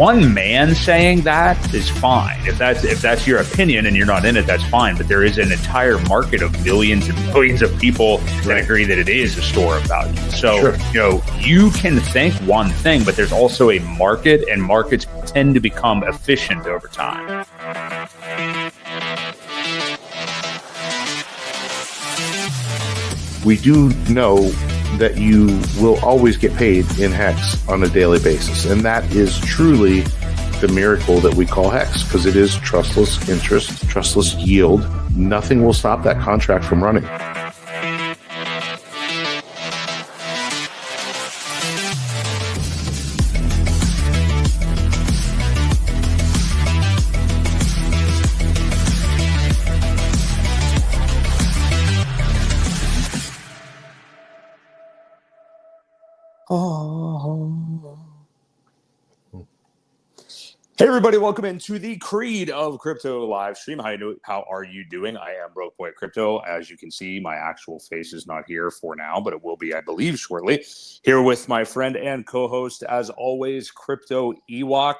one man saying that is fine. If that's your opinion and you're not in it, that's fine. But there is an entire market of millions and millions of people that agree that it is a store of value. So, you can think one thing, but there's also a market, and markets tend to become efficient over time. We do know that you will always get paid in Hex on a daily basis. And that is truly the miracle that we call Hex, because it is trustless interest, trustless yield. Nothing will stop that contract from running. Hey everybody, welcome into the Creed of Crypto live stream. How are you doing? I am Broke Boy Crypto. As you can see, my actual face is not here for now, but it will be, I believe, shortly. Here with my friend and co-host, as always, Crypto Ewok.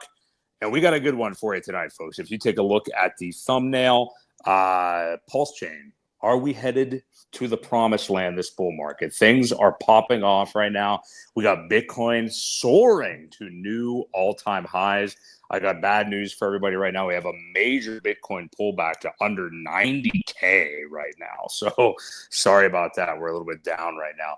And we got a good one for you tonight, folks. If you take a look at the thumbnail, PulseChain. Are we headed to the promised land, this bull market? Things are popping off right now. We got Bitcoin soaring to new all-time highs. I got bad news for everybody right now. We have a major Bitcoin pullback to under 90K right now. So sorry about that. We're a little bit down right now.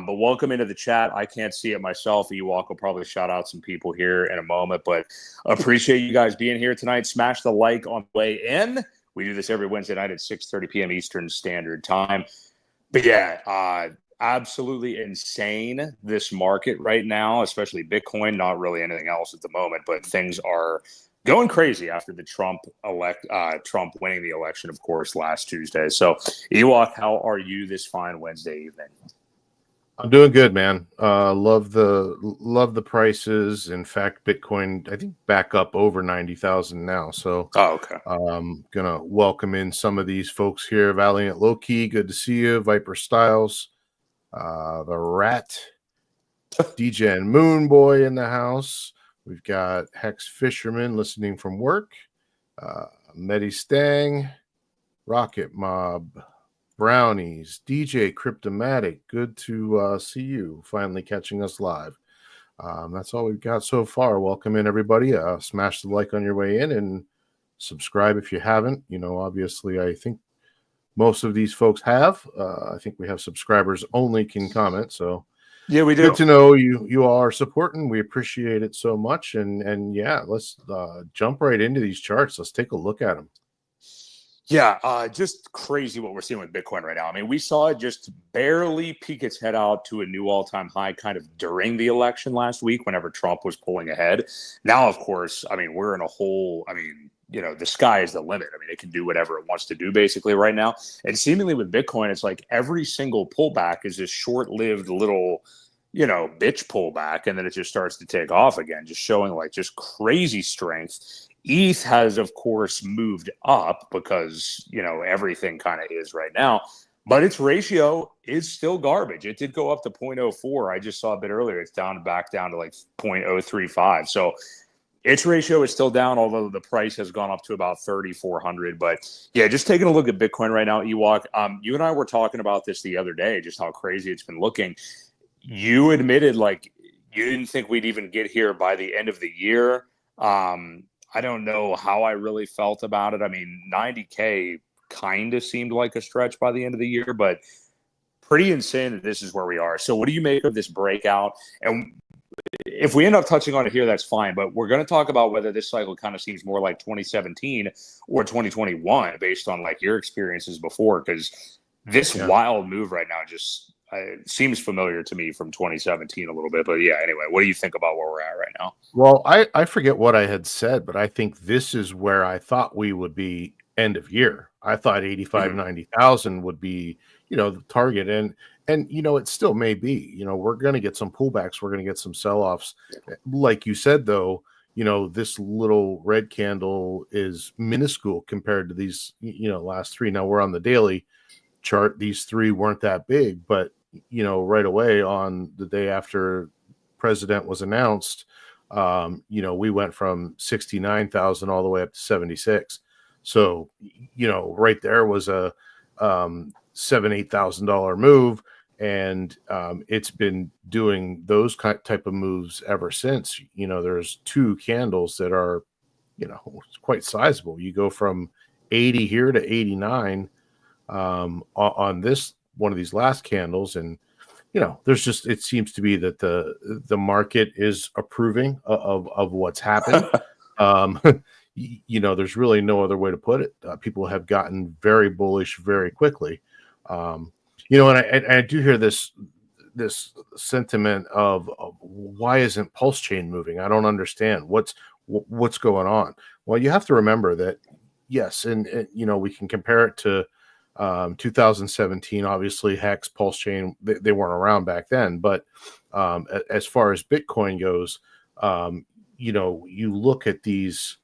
But welcome into the chat. I can't see it myself. Ewok will probably shout out some people here in a moment, but appreciate you guys being here tonight. Smash the like on the way in. We do this every Wednesday night at 6:30 p.m. Eastern Standard Time. But yeah, absolutely insane, this market right now, especially Bitcoin. Not really anything else at the moment, but things are going crazy after the Trump winning the election, of course, last Tuesday. So, Ewok, how are you this fine Wednesday evening? I'm doing good, man. Love the prices. In fact, Bitcoin, I think, back up over 90,000 now. So, okay. Gonna welcome in some of these folks here. Valiant Lowkey, good to see you. Viper Styles, the Rat, DJ and Moon Boy in the house. We've got Hex Fisherman listening from work. Medi Stang, Rocket Mob, Brownies, DJ Cryptomatic, good to see you finally catching us live. That's all we've got so far. Welcome in, everybody. Smash the like on your way in and subscribe if you haven't. Obviously, I think most of these folks have. I think we have subscribers only can comment. So yeah, we do. Good to know you all are supporting. We appreciate it so much. And yeah, let's jump right into these charts. Let's take a look at them. Yeah, just crazy what we're seeing with Bitcoin right now. I mean, we saw it just barely peek its head out to a new all-time high kind of during the election last week whenever Trump was pulling ahead. Now, of course, I mean, we're in a whole, the sky is the limit. I mean, it can do whatever it wants to do basically right now. And seemingly with Bitcoin, it's like every single pullback is this short-lived little, bitch pullback, and then it just starts to take off again, just showing like just crazy strength. ETH has, of course, moved up because, everything kind of is right now, but its ratio is still garbage. It did go up to 0.04. I just saw a bit earlier. It's back down to like 0.035. So its ratio is still down, although the price has gone up to about 3,400. But yeah, just taking a look at Bitcoin right now, Ewok, you and I were talking about this the other day, just how crazy it's been looking. You admitted like you didn't think we'd even get here by the end of the year. I don't know how I really felt about it. I mean, 90K kind of seemed like a stretch by the end of the year, but pretty insane that this is where we are. So what do you make of this breakout? And if we end up touching on it here, that's fine. But we're going to talk about whether this cycle kind of seems more like 2017 or 2021 based on like your experiences before, because this wild move right now just seems familiar to me from 2017 a little bit. But yeah, anyway, what do you think about where we're at right now? Well, I forget what I had said, but I think this is where I thought we would be end of year. I thought 85, 90,000 would be, the target. And it still may be, we're going to get some pullbacks. We're going to get some sell-offs. Like you said, though, this little red candle is minuscule compared to these, last three. Now we're on the daily chart. These three weren't that big, but, right away on the day after president was announced, We went from 69,000 all the way up to 76. So, right there was a $7,000-8,000 move, and it's been doing those type of moves ever since. There's two candles that are, quite sizable. You go from 80 here to 89 on this one of these last candles, and it seems to be that the market is approving of what's happened. There's really no other way to put it. People have gotten very bullish very quickly. And I do hear this sentiment of why isn't PulseChain moving? I don't understand what's going on. Well, you have to remember that, yes, and we can compare it to 2017. Obviously, Hex, PulseChain, they weren't around back then. But as far as Bitcoin goes, you look at these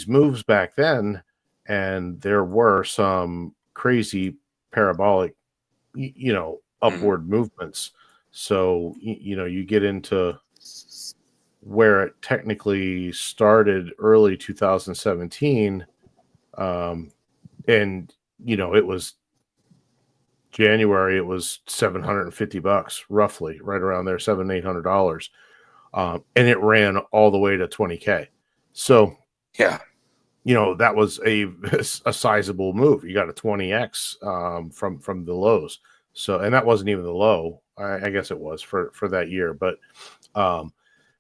moves back then, and there were some crazy parabolic, upward movements. So, you get into where it technically started early 2017, and it was January, it was $750 roughly, right around there, $700-800, and it ran all the way to 20K. So yeah, that was a sizable move. You got a 20x from the lows. So, and that wasn't even the low. I guess it was for that year, but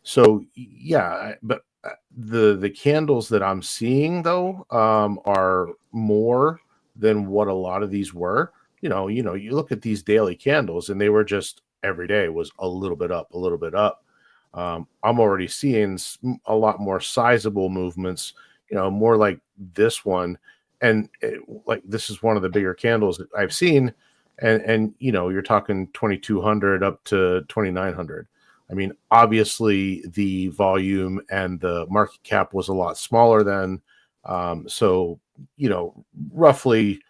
so yeah, but the candles that I'm seeing though are more than what a lot of these were. You look at these daily candles, and they were just every day was a little bit up, a little bit up. I'm already seeing a lot more sizable movements, more like this one. And like, this is one of the bigger candles that I've seen. And you're talking 2,200 up to 2,900. I mean, obviously the volume and the market cap was a lot smaller then. So, roughly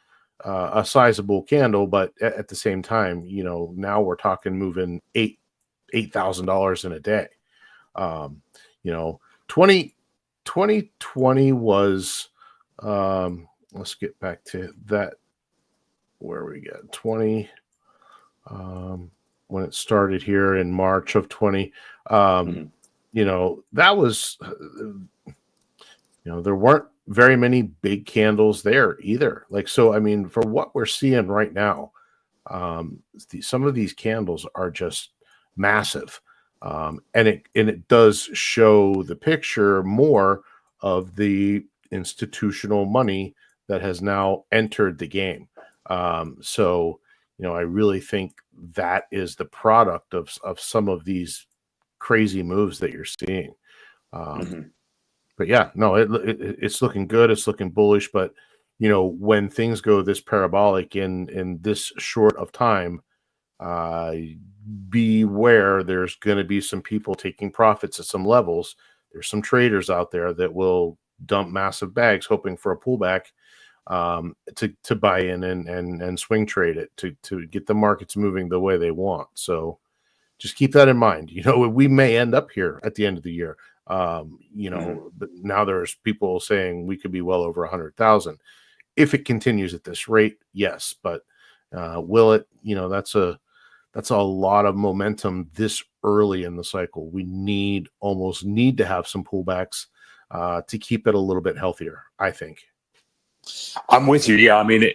a sizable candle, but at the same time, now we're talking moving $8,000 in a day. 2020 was, let's get back to that, where we got 20, when it started here in March of 20, that was, there weren't very many big candles there either. Like, so, I mean, for what we're seeing right now, some of these candles are just massive. And it does show the picture more of the institutional money that has now entered the game. So, I really think that is the product of some of these crazy moves that you're seeing. But yeah, no, it's looking good. It's looking bullish. But, when things go this parabolic in this short of time, beware, there's going to be some people taking profits at some levels. There's some traders out there that will dump massive bags hoping for a pullback to buy in and swing trade it to get the markets moving the way they want. So just keep that in mind. We may end up here at the end of the year. But now there's people saying we could be well over 100,000 if it continues at this rate. Yes, but will it? That's a lot of momentum this early in the cycle. We almost need to have some pullbacks to keep it a little bit healthier, I think. I'm with you. Yeah, I mean,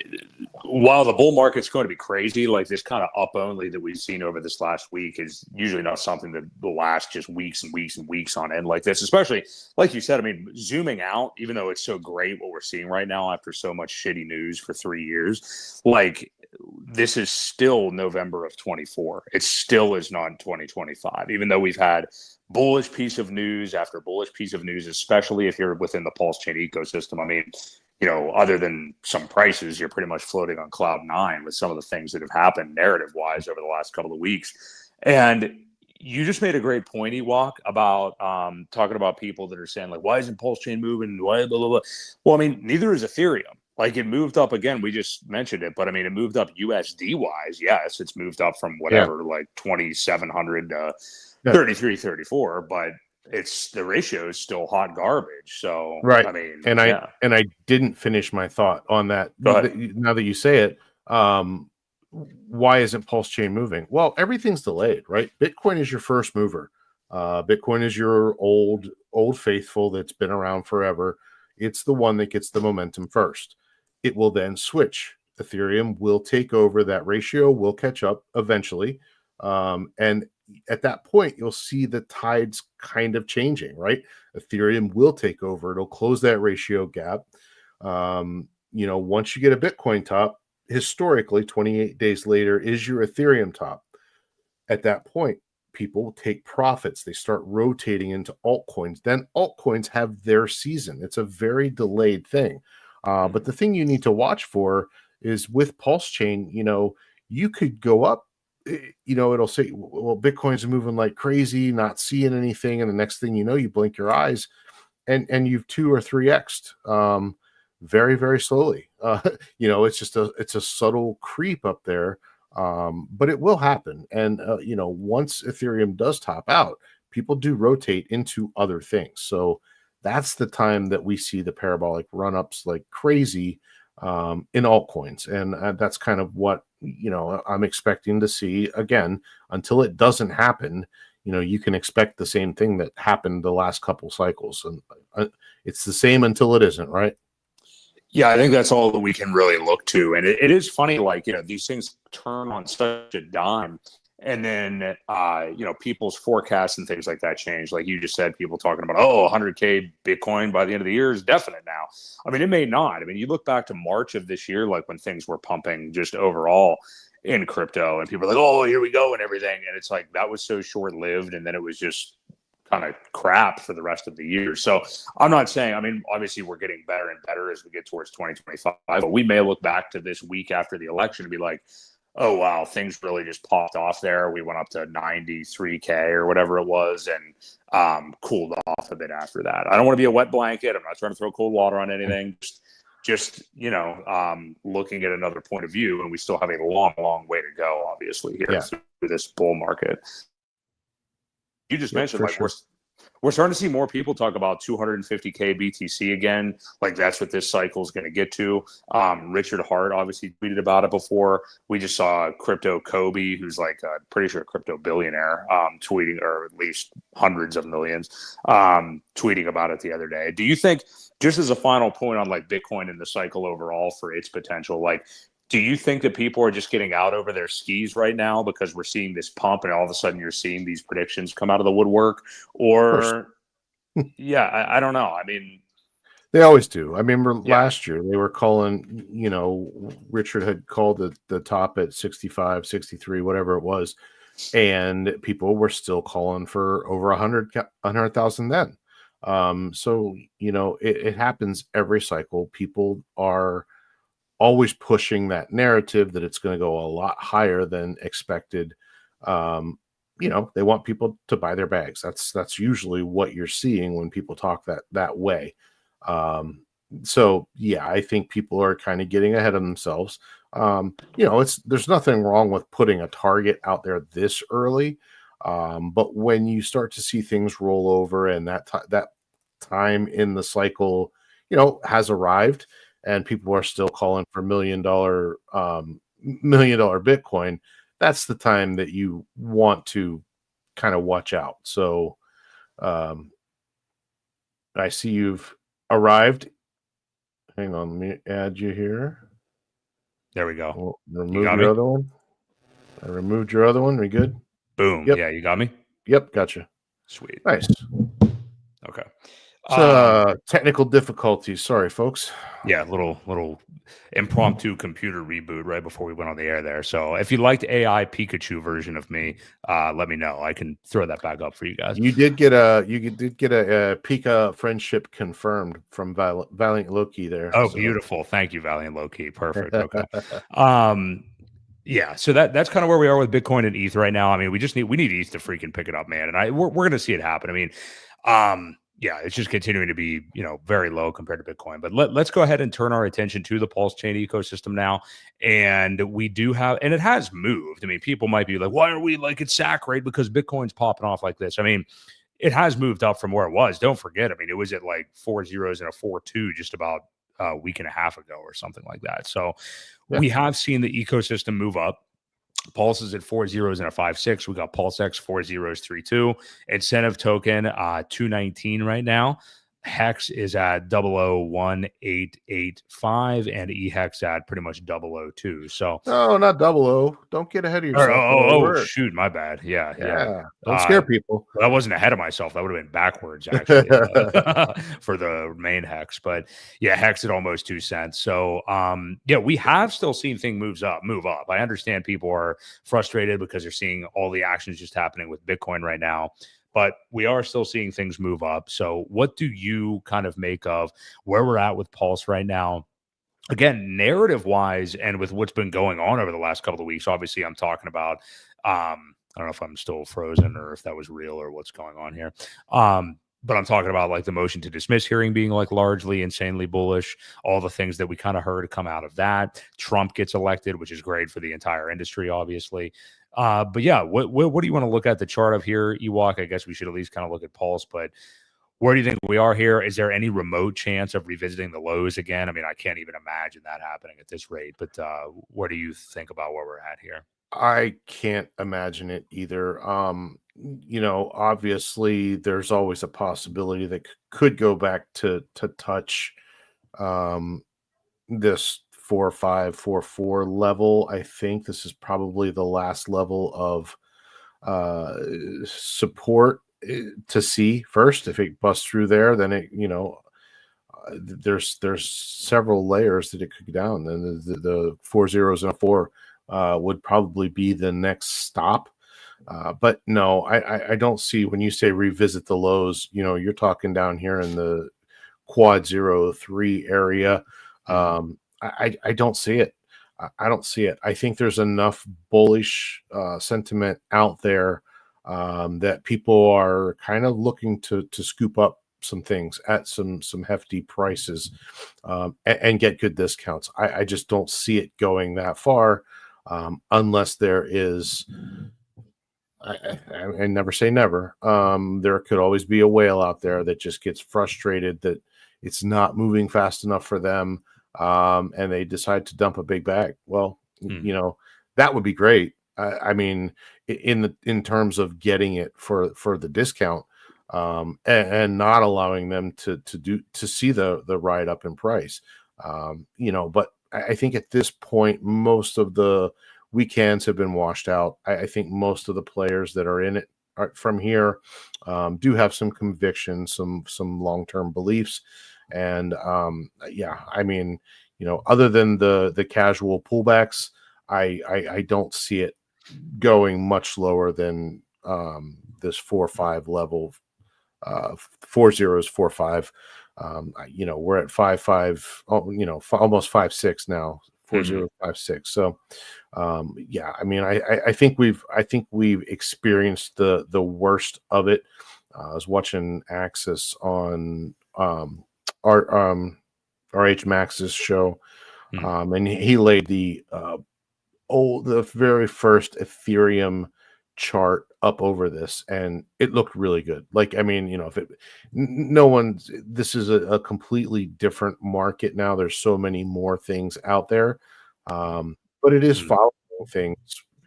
while the bull market's going to be crazy, like this kind of up only that we've seen over this last week is usually not something that will last just weeks and weeks and weeks on end like this. Especially, like you said, I mean, zooming out, even though it's so great what we're seeing right now after so much shitty news for 3 years, like this is still November of 24. It still is not 2025, even though we've had bullish piece of news after bullish piece of news, especially if you're within the PulseChain ecosystem. I mean, other than some prices, you're pretty much floating on cloud nine with some of the things that have happened narrative wise over the last couple of weeks. And you just made a great point, Ewok, about talking about people that are saying, like, why isn't PulseChain moving? Why blah, blah, blah. Well, I mean, neither is Ethereum. Like, it moved up again. We just mentioned it, but I mean, it moved up USD wise. Yes, it's moved up from whatever, like 2,700 to 33, 34. But the ratio is still hot garbage. So Right. I mean, And I didn't finish my thought on that. Go ahead. Now that you say it, why isn't PulseChain moving? Well, everything's delayed, right? Bitcoin is your first mover. Bitcoin is your old faithful that's been around forever. It's the one that gets the momentum first. It will then switch. Ethereum will take over. That ratio will catch up eventually. And at that point, you'll see the tides kind of changing, right? Ethereum will take over. It'll close that ratio gap. Once you get a Bitcoin top, historically, 28 days later is your Ethereum top. At that point, people take profits. They start rotating into altcoins. Then altcoins have their season. It's a very delayed thing. But the thing you need to watch for is with PulseChain, you could go up, it'll say, well, Bitcoin's moving like crazy, not seeing anything. And the next thing you know, you blink your eyes and you've 2 or 3x'd very, very slowly. It's a subtle creep up there. But it will happen. And, once Ethereum does top out, people do rotate into other things. So that's the time that we see the parabolic run-ups like crazy in altcoins. And that's kind of what, I'm expecting to see again. Until it doesn't happen, you can expect the same thing that happened the last couple cycles. And it's the same until it isn't, right? Yeah, I think that's all that we can really look to. And it is funny, like, these things turn on such a dime. And then, people's forecasts and things like that change. Like you just said, people talking about, 100K Bitcoin by the end of the year is definite now. I mean, it may not. I mean, you look back to March of this year, like when things were pumping just overall in crypto and people are like, oh, here we go and everything. And it's like, that was so short lived. And then it was just kind of crap for the rest of the year. So I'm not saying, I mean, obviously we're getting better and better as we get towards 2025, but we may look back to this week after the election and be like, oh, wow, things really just popped off there. We went up to 93K or whatever it was and cooled off a bit after that. I don't want to be a wet blanket. I'm not trying to throw cold water on anything. Just looking at another point of view, and we still have a long, long way to go, obviously, here through this bull market. You just mentioned, like, sure. We're starting to see more people talk about 250K BTC again. Like, that's what this cycle is going to get to. Richard Hart obviously tweeted about it before. We just saw Crypto Kobe, who's like pretty sure a crypto billionaire, tweeting, or at least hundreds of millions, tweeting about it the other day. Do you think, just as a final point on like Bitcoin and the cycle overall for its potential, like, do you think that people are just getting out over their skis right now because we're seeing this pump and all of a sudden you're seeing these predictions come out of the woodwork? Or, I don't know. I mean, they always do. I remember last year they were calling, Richard had called the top at 65, 63, whatever it was. And people were still calling for over 100,000 then. So, it happens every cycle. People are always pushing that narrative that it's going to go a lot higher than expected. They want people to buy their bags. That's usually what you're seeing when people talk that way. I think people are kind of getting ahead of themselves. There's nothing wrong with putting a target out there this early. But when you start to see things roll over and that time in the cycle, has arrived, and people are still calling for $1 million Bitcoin, that's the time that you want to kind of watch out. So I see you've arrived. Hang on, let me add you here. There we go. Remove your other one. I removed your other one. We good? Boom. Yep. Yeah, you got me? Yep, gotcha. Sweet. Nice. Okay. Technical difficulties. Sorry, folks. Yeah, little impromptu computer reboot right before we went on the air there. So if you liked AI Pikachu version of me, let me know. I can throw that back up for you guys. You did get a Pika friendship confirmed from Valiant Loki there. Oh, so. Beautiful. Thank you, Valiant Loki. Perfect. Okay. Yeah, so that's kind of where we are with Bitcoin and ETH right now. I mean, we need ETH to freaking pick it up, man. And we're going to see it happen. I mean, it's just continuing to be, very low compared to Bitcoin. But let's go ahead and turn our attention to the PulseChain ecosystem now. And we do have, and it has moved. I mean, people might be like, why are we like at sack rate because Bitcoin's popping off like this? I mean, it has moved up from where it was. Don't forget, I mean, it was at like 4 zeros and a 4.2 just about a week and a half ago or something like that. So we have seen the ecosystem move up. Pulse is at 4 zeros and a 5.6. We got PulseX 4 zeros 3.2. Incentive token 219 right now. Hex is at 001885 and eHex at pretty much 002. So no, not 00. Don't get ahead of yourself. Shoot, my bad. Yeah. Don't scare people. Well, I wasn't ahead of myself. That would have been backwards actually for the main Hex. But yeah, Hex at almost 2 cents. So yeah, we have still seen things move up. I understand people are frustrated because they're seeing all the actions just happening with Bitcoin right now. But we are still seeing things move up. So what do you kind of make of where we're at with Pulse right now? Again, narrative wise, and with what's been going on over the last couple of weeks, obviously I'm talking about, I don't know if I'm still frozen or if that was real or what's going on here. But I'm talking about like the motion to dismiss hearing being like largely insanely bullish, all the things that we kind of heard come out of that. Trump gets elected, which is great for the entire industry, obviously. But yeah, what do you want to look at the chart of here, Ewok? I guess we should at least kind of look at Pulse, but where do you think we are here? Is there any remote chance of revisiting the lows again? I mean, I can't even imagine that happening at this rate, but what do you think about where we're at here? I can't imagine it either. Obviously there's always a possibility that could go back to touch this 4.544 level. I think this is probably the last level of support to see first. If it busts through there, then it, there's several layers that it could go down. Then the 4 zeros and a 4 would probably be the next stop. But no, I don't see, when you say revisit the lows, you're talking down here in the quad 03 area. I don't see it. I don't see it. I think there's enough bullish sentiment out there that people are kind of looking to scoop up some things at some hefty prices and get good discounts. I just don't see it going that far unless there is, I never say never. There could always be a whale out there that just gets frustrated that it's not moving fast enough for them, and they decide to dump a big bag. Well, that would be great. I mean, in terms of getting it for the discount, and not allowing them to see the ride up in price. But I think at this point, most of the weekends have been washed out. I think most of the players that are in it from here do have some conviction, some long-term beliefs. And I mean, other than the casual pullbacks, I don't see it going much lower than this 4.5 level, 4 zeros, 4.5. We're at 5.5, almost 5.6 now, 4.056. So I mean, I think we've experienced the worst of it. I was watching Axis on RH Max's show, and he laid the very first Ethereum chart up over this, and it looked really good. Like, I mean, this is a completely different market now. There's so many more things out there, but it is following things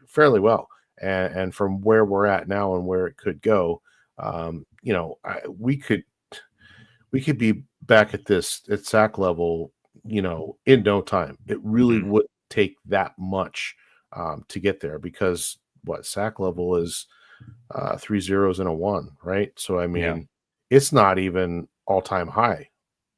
fairly well. And from where we're at now and where it could go, we could be back at SAC level, in no time. It really would take that much to get there, because SAC level is 3 zeros and a 1, right? So I mean, it's not even all-time high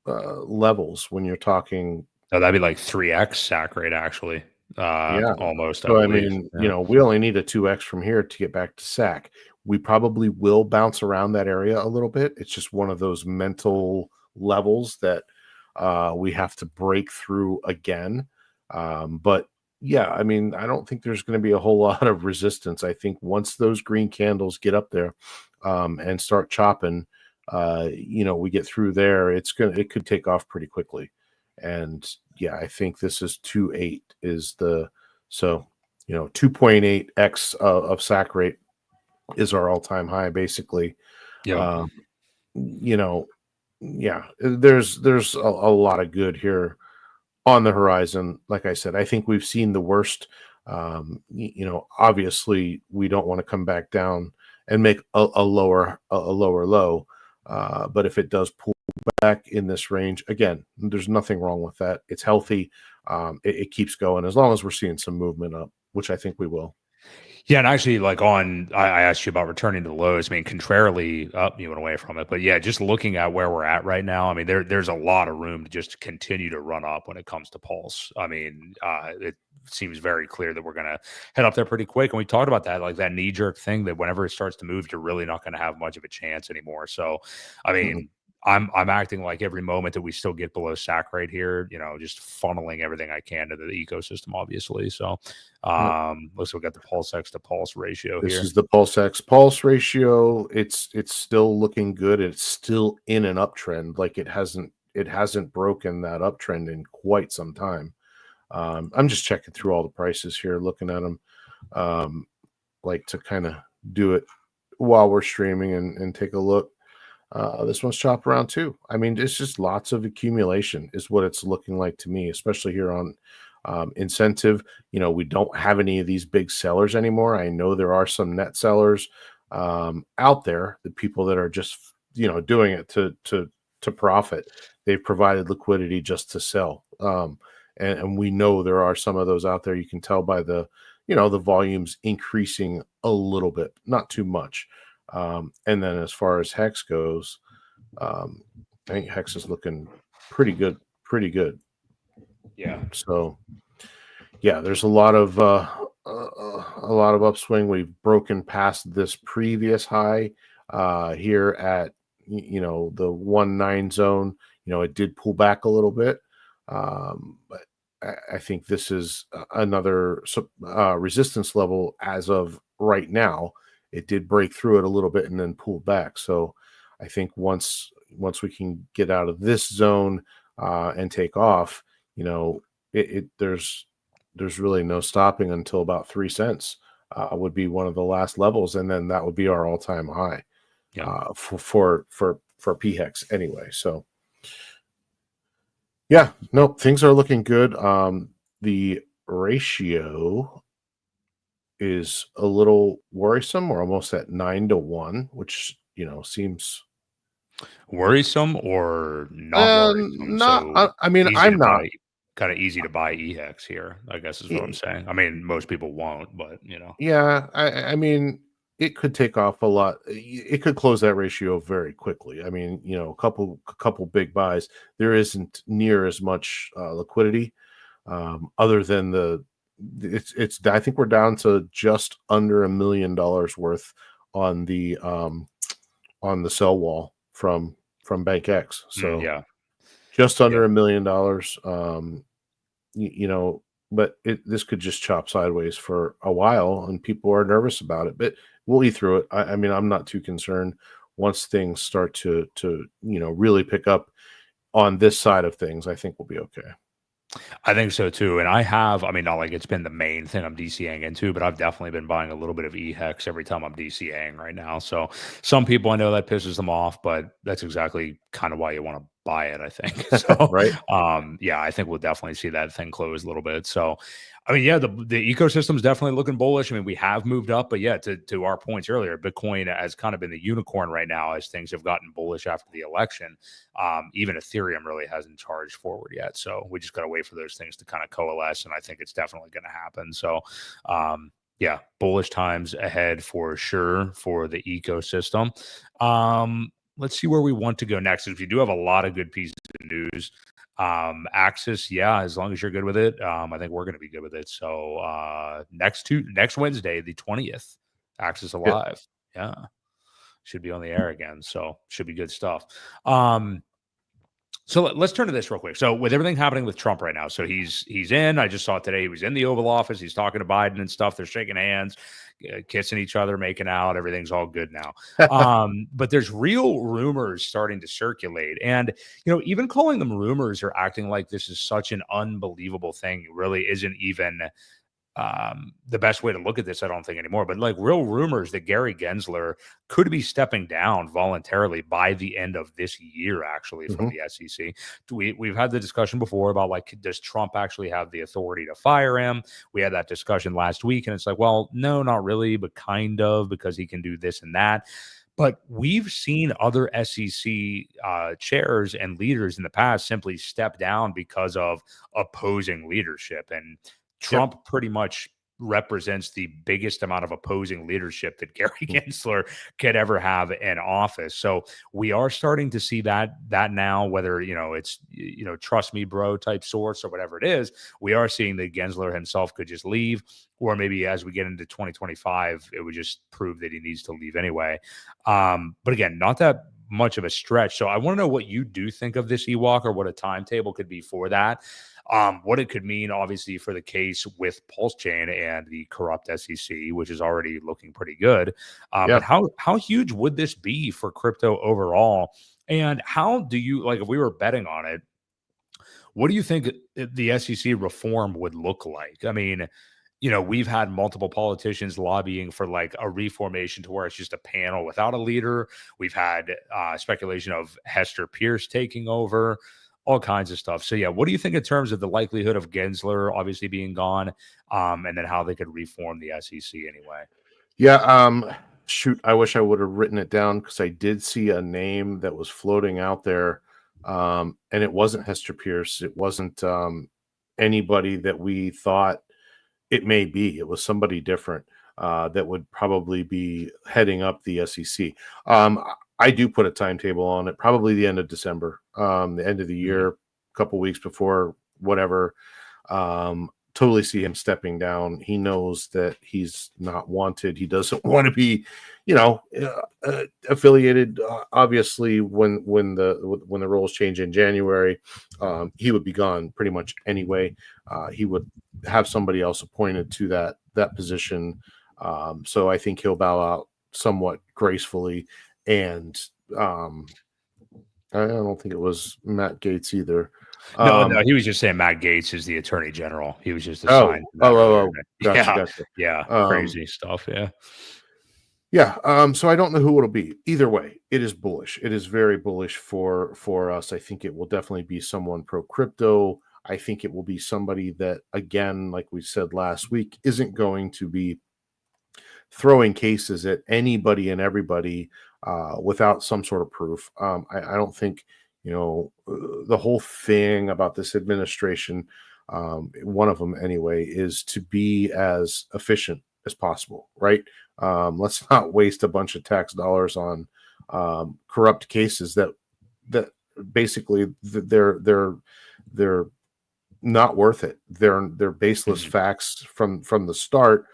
levels when you're talking. No, that'd be like 3x SAC rate, actually. Almost. So I mean, we only need a 2x from here to get back to SAC. We probably will bounce around that area a little bit. It's just one of those mental levels that we have to break through again. But yeah, I mean, I don't think there's going to be a whole lot of resistance. I think once those green candles get up there and start chopping, we get through there, it could take off pretty quickly. And yeah, I think this is 2.8 is 2.8x of SAC rate is our all-time high, basically. Yeah. You know, yeah, there's a lot of good here on the horizon. Like I said, I think we've seen the worst. Obviously we don't want to come back down and make a lower low. But if it does pull back in this range, again, there's nothing wrong with that. It's healthy. It keeps going as long as we're seeing some movement up, which I think we will. Yeah, and actually, like I asked you about returning to the lows. I mean, contrarily, up you went away from it, but yeah, just looking at where we're at right now, I mean, there's a lot of room to just continue to run up when it comes to Pulse. I mean, it seems very clear that we're gonna head up there pretty quick, and we talked about that, like that knee jerk thing that whenever it starts to move, you're really not going to have much of a chance anymore. So, I mean. I'm acting like every moment that we still get below sack right here, just funneling everything I can to the ecosystem, obviously. So looks like we got the Pulse X to Pulse ratio This here. is the Pulse X Pulse ratio. It's still looking good. It's still in an uptrend. Like it hasn't broken that uptrend in quite some time. I'm just checking through all the prices here, looking at them, like to kind of do it while we're streaming and take a look. This one's chopped around too. I mean, it's just lots of accumulation is what it's looking like to me, especially here on incentive. We don't have any of these big sellers anymore. I know there are some net sellers out there, the people that are just, doing it to profit. They've provided liquidity just to sell. And we know there are some of those out there. You can tell by the volumes increasing a little bit, not too much. And then as far as Hex goes, I think Hex is looking pretty good. Yeah. So yeah, there's a lot of upswing. We've broken past this previous high here at the 1.9 zone. It did pull back a little bit, but I think this is another resistance level as of right now. It did break through it a little bit and then pulled back. So I think once we can get out of this zone and take off, there's really no stopping until about 3 cents would be one of the last levels, and then that would be our all-time high for PHEX anyway. So yeah, no, things are looking good. The ratio is a little worrisome. We're almost at 9-1, which seems worrisome or not worrisome. Not. I mean, I'm not. Kind of easy to buy EHEX here, I guess is what I'm saying. I mean, most people won't, but Yeah, I mean, it could take off a lot. It could close that ratio very quickly. I mean, a couple big buys. There isn't near as much liquidity, other than it's. I think we're down to just under $1 million worth on the sell wall from BankX. So yeah, just under $1 million. But this could just chop sideways for a while, and people are nervous about it. But we'll eat through it. I mean, I'm not too concerned. Once things start to really pick up on this side of things, I think we'll be okay. I think so too. And I mean, not like it's been the main thing I'm DCAing into, but I've definitely been buying a little bit of EHEX every time I'm DCAing right now. So some people, I know that pisses them off, but that's exactly kind of why you want to buy it, I think. So, right. Yeah, I think we'll definitely see that thing close a little bit. So, I mean, yeah, the ecosystem is definitely looking bullish. I mean, we have moved up, but yeah, to our points earlier, Bitcoin has kind of been the unicorn right now as things have gotten bullish after the election. Even Ethereum really hasn't charged forward yet. So we just got to wait for those things to kind of coalesce. And I think it's definitely going to happen. So, yeah, bullish times ahead for sure for the ecosystem. Let's see where we want to go next. If you do have a lot of good pieces of news, Axis, yeah, as long as you're good with it, I think we're going to be good with it. So next Wednesday, the 20th, Axis Alive, yeah, should be on the air again. So should be good stuff. So let's turn to this real quick. So with everything happening with Trump right now, so he's in. I just saw it today. He was in the Oval Office. He's talking to Biden and stuff. They're shaking hands, kissing each other, making out. Everything's all good now. But there's real rumors starting to circulate, and even calling them rumors or acting like this is such an unbelievable thing really isn't even the best way to look at this, I don't think anymore, but like real rumors that Gary Gensler could be stepping down voluntarily by the end of this year, actually, from the SEC. We've had the discussion before about like, does Trump actually have the authority to fire him? We had that discussion last week, and it's like, well, no, not really, but kind of, because he can do this and that. But we've seen other SEC chairs and leaders in the past simply step down because of opposing leadership. And Trump pretty much represents the biggest amount of opposing leadership that Gary Gensler could ever have in office. So we are starting to see that now, whether, it's, trust me, bro type source or whatever it is, we are seeing that Gensler himself could just leave, or maybe as we get into 2025, it would just prove that he needs to leave anyway. But again, not that much of a stretch. So I want to know what you do think of this EWOC, or what a timetable could be for that. What it could mean, obviously, for the case with PulseChain and the corrupt SEC, which is already looking pretty good. But how huge would this be for crypto overall? And how do you, like, if we were betting on it, what do you think the SEC reform would look like? I mean, we've had multiple politicians lobbying for like a reformation to where it's just a panel without a leader. We've had speculation of Hester Pierce taking over, all kinds of stuff. So yeah, what do you think in terms of the likelihood of Gensler obviously being gone, and then how they could reform the SEC anyway? Yeah. Shoot, I wish I would have written it down, because I did see a name that was floating out there. And it wasn't Hester Pierce. It wasn't anybody that we thought it may be. It was somebody different that would probably be heading up the SEC. I do put a timetable on it, probably the end of December, the end of the year, a couple weeks before, whatever. Totally see him stepping down. He knows that he's not wanted. He doesn't want to be, affiliated. Obviously, when the rules change in January, he would be gone pretty much anyway. He would have somebody else appointed to that position. So I think he'll bow out somewhat gracefully. And I don't think it was Matt Gaetz either. No, he was just saying Matt Gaetz is the attorney general. He was just assigned. Gotcha. Crazy stuff. So I don't know who it'll be. Either way, it is bullish. It is very bullish for us. I think it will definitely be someone pro crypto. I think it will be somebody that, again, like we said last week, isn't going to be throwing cases at anybody and everybody without some sort of proof. I don't think, the whole thing about this administration, one of them anyway, is to be as efficient as possible, right? Let's not waste a bunch of tax dollars on corrupt cases that basically they're not worth it. They're baseless facts from the start,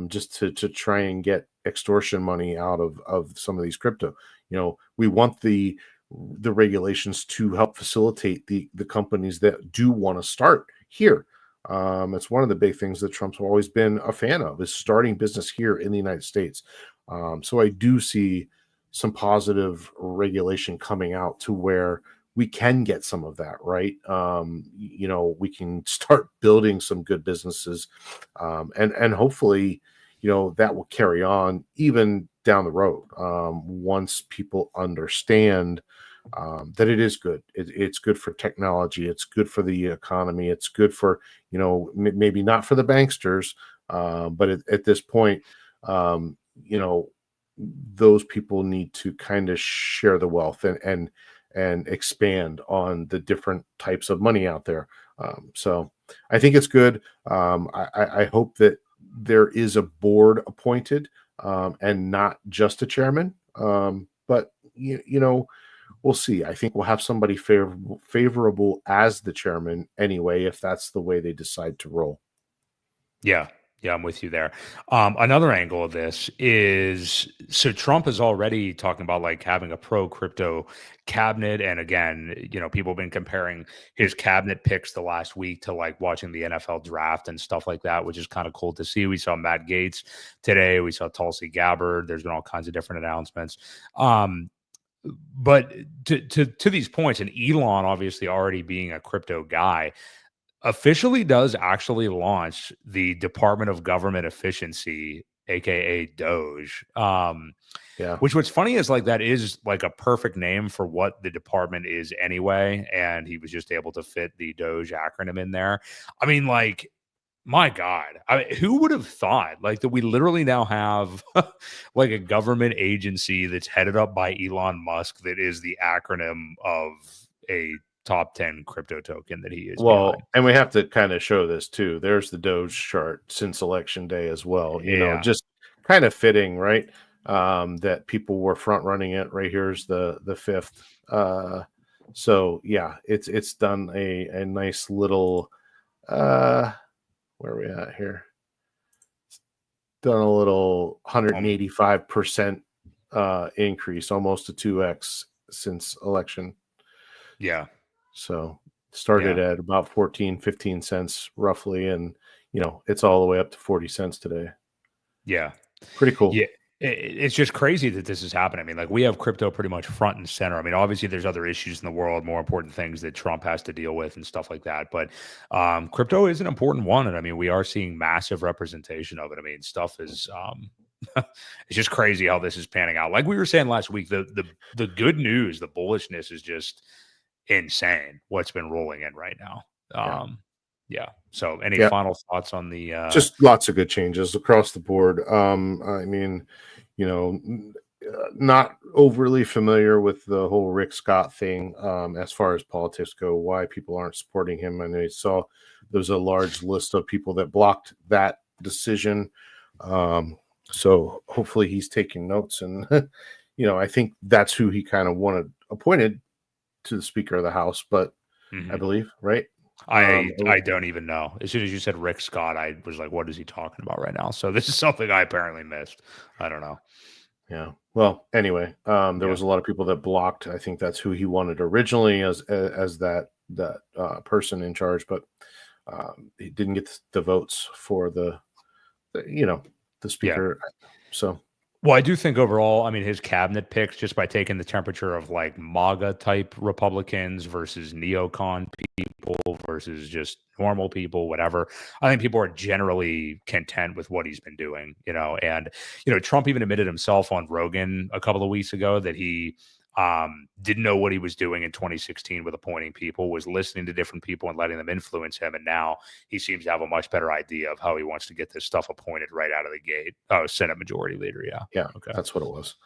just to try and get extortion money out of some of these crypto. We want the regulations to help facilitate the companies that do want to start here. It's one of the big things that Trump's always been a fan of, is starting business here in the United States. So I do see some positive regulation coming out to where we can get some of that, right? We can start building some good businesses, and hopefully, that will carry on even down the road, once people understand that it is good. It's good for technology. It's good for the economy. It's good for, maybe not for the banksters, but at this point, those people need to kind of share the wealth and expand on the different types of money out there. So I think it's good. I hope that there is a board appointed, and not just a chairman. But we'll see. I think we'll have somebody favorable as the chairman anyway, if that's the way they decide to roll. Yeah, I'm with you there. Another angle of this is, so Trump is already talking about like having a pro crypto cabinet. And again, people have been comparing his cabinet picks the last week to like watching the NFL draft and stuff like that, which is kind of cool to see. We saw Matt Gaetz today. We saw Tulsi Gabbard. There's been all kinds of different announcements. But to these points, and Elon obviously already being a crypto guy, officially does actually launch the Department of Government Efficiency, aka DOGE. Yeah. Which what's funny is like that is like a perfect name for what the department is anyway, and he was just able to fit the DOGE acronym in there. I mean, like, my God, who would have thought like that we literally now have like a government agency that's headed up by Elon Musk that is the acronym of a top 10 crypto token that he is Well, behind. and we have to kind of show this too. There's the Doge chart since election day as well. You know, Yeah. just kind of fitting, right? That people were front running it. Right here's the fifth. So yeah, it's done a nice little where are we at here? It's done a little 185% increase, almost a 2x since election. Yeah. So started at about 14, 15 cents roughly. And, you know, it's all the way up to 40 cents today. Yeah. Pretty cool. Yeah. It's just crazy that this is happening. I mean, like we have crypto pretty much front and center. I mean, obviously there's other issues in the world, more important things that Trump has to deal with and stuff like that. But crypto is an important one. And I mean, we are seeing massive representation of it. I mean, stuff is it's just crazy how this is panning out. Like we were saying last week, the good news, the bullishness is just insane what's been rolling in right now. Yeah. So any final thoughts on the just lots of good changes across the board. I mean, you know, not overly familiar with the whole Rick Scott thing as far as politics go, why people aren't supporting him. I know you saw there's a large list of people that blocked that decision. So hopefully he's taking notes, and you know, I think that's who he kind of appointed to the Speaker of the House, but I believe, right? I don't even know. As soon as you said Rick Scott, I was like, what is he talking about right now? So this is something I apparently missed. I don't know. Yeah. Well, anyway, there was a lot of people that blocked. I think that's who he wanted originally as that person in charge, but he didn't get the votes for the Speaker. Yeah. So. Well, I do think overall, I mean, his cabinet picks, just by taking the temperature of like MAGA type Republicans versus neocon people versus just normal people, whatever. I think people are generally content with what he's been doing, you know. And, you know, Trump even admitted himself on Rogan a couple of weeks ago that he didn't know what he was doing in 2016 with appointing people, was listening to different people and letting them influence him. And now he seems to have a much better idea of how he wants to get this stuff appointed right out of the gate. Oh, Senate Majority Leader. Yeah. Yeah. Okay. That's what it was.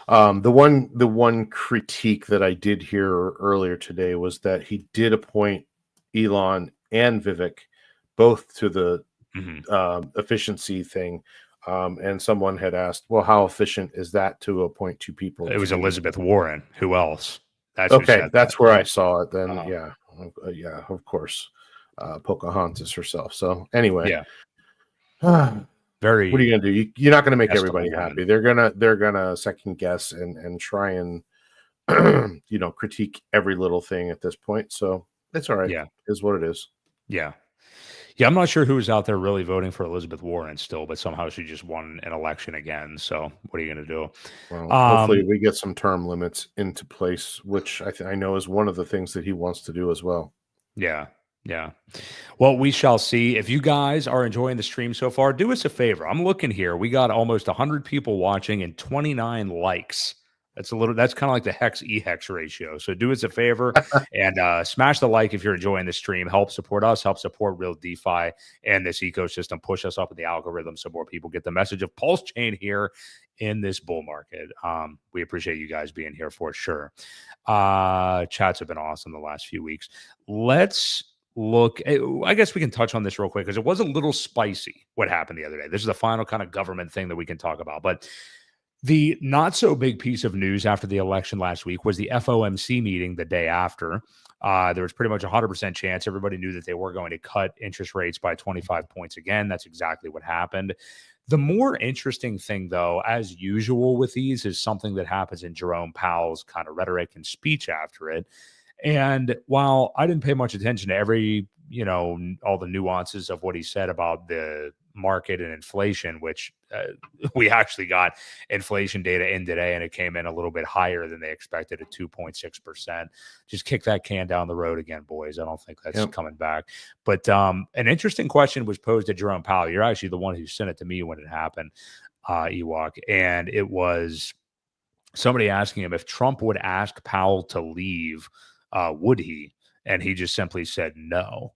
The one critique that I did hear earlier today was that he did appoint Elon and Vivek both to the efficiency thing. And someone had asked, well, how efficient is that to appoint two people? It was Elizabeth Warren. Who else? That's okay. That's where I saw it then. Yeah. Yeah, of course. Pocahontas herself. So anyway, very, what are you going to do? You're not going to make everybody happy. They're going to second guess and try and, you know, critique every little thing at this point. So it's all right. Yeah. Is what it is. Yeah. Yeah, I'm not sure who's out there really voting for Elizabeth Warren still, but somehow she just won an election again. So what are you going to do? Well, hopefully we get some term limits into place, which I know is one of the things that he wants to do as well. Yeah. Yeah. Well, we shall see. If you guys are enjoying the stream so far, do us a favor. I'm looking here. We got almost 100 people watching and 29 likes. That's kind of like the hex-EHEX ratio. So do us a favor and smash the like if you're enjoying the stream. Help support us, help support Real DeFi and this ecosystem. Push us up in the algorithm so more people get the message of PulseChain here in this bull market. We appreciate you guys being here for sure. Chats have been awesome the last few weeks. Let's look. I guess we can touch on this real quick because it was a little spicy what happened the other day. This is the final kind of government thing that we can talk about. But the not so big piece of news after the election last week was the FOMC meeting the day after. There was pretty much a 100% chance. Everybody knew that they were going to cut interest rates by 25 points again. That's exactly what happened. The more interesting thing, though, as usual with these, is something that happens in Jerome Powell's kind of rhetoric and speech after it. And while I didn't pay much attention to all the nuances of what he said about the market and inflation, which we actually got inflation data in today, and it came in a little bit higher than they expected at 2.6%. Just kick that can down the road again, boys. I don't think that's coming back. But an interesting question was posed to Jerome Powell. You're actually the one who sent it to me when it happened, Ewok, and it was somebody asking him if Trump would ask Powell to leave, would he? And he just simply said no.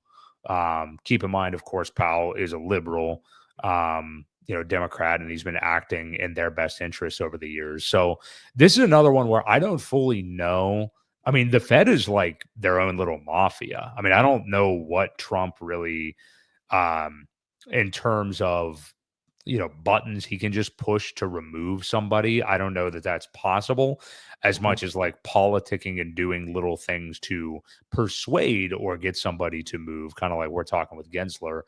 Keep in mind, of course, Powell is a liberal, Democrat, and he's been acting in their best interests over the years. So this is another one where I don't fully know. I mean, the Fed is like their own little mafia. I mean, I don't know what Trump really, in terms of, buttons he can just push to remove somebody. I don't know that that's possible as much as like politicking and doing little things to persuade or get somebody to move, kind of like we're talking with Gensler,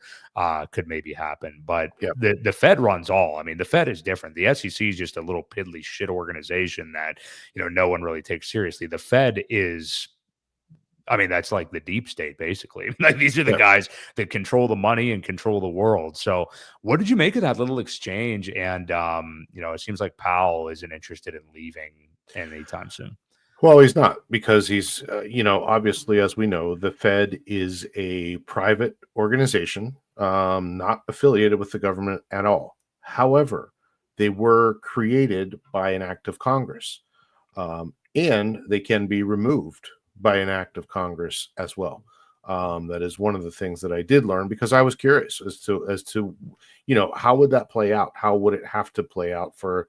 could maybe happen. But the Fed runs all. I mean, the Fed is different. The SEC is just a little piddly shit organization that, no one really takes seriously. The Fed is, I mean, that's like the deep state, basically. Like these are the guys that control the money and control the world. So what did you make of that little exchange? And, it seems like Powell isn't interested in leaving anytime soon. Well, he's not, because he's, obviously, as we know, the Fed is a private organization, not affiliated with the government at all. However, they were created by an act of Congress, and they can be removed by an act of Congress as well. That is one of the things that I did learn, because I was curious as to how would that play out? How would it have to play out for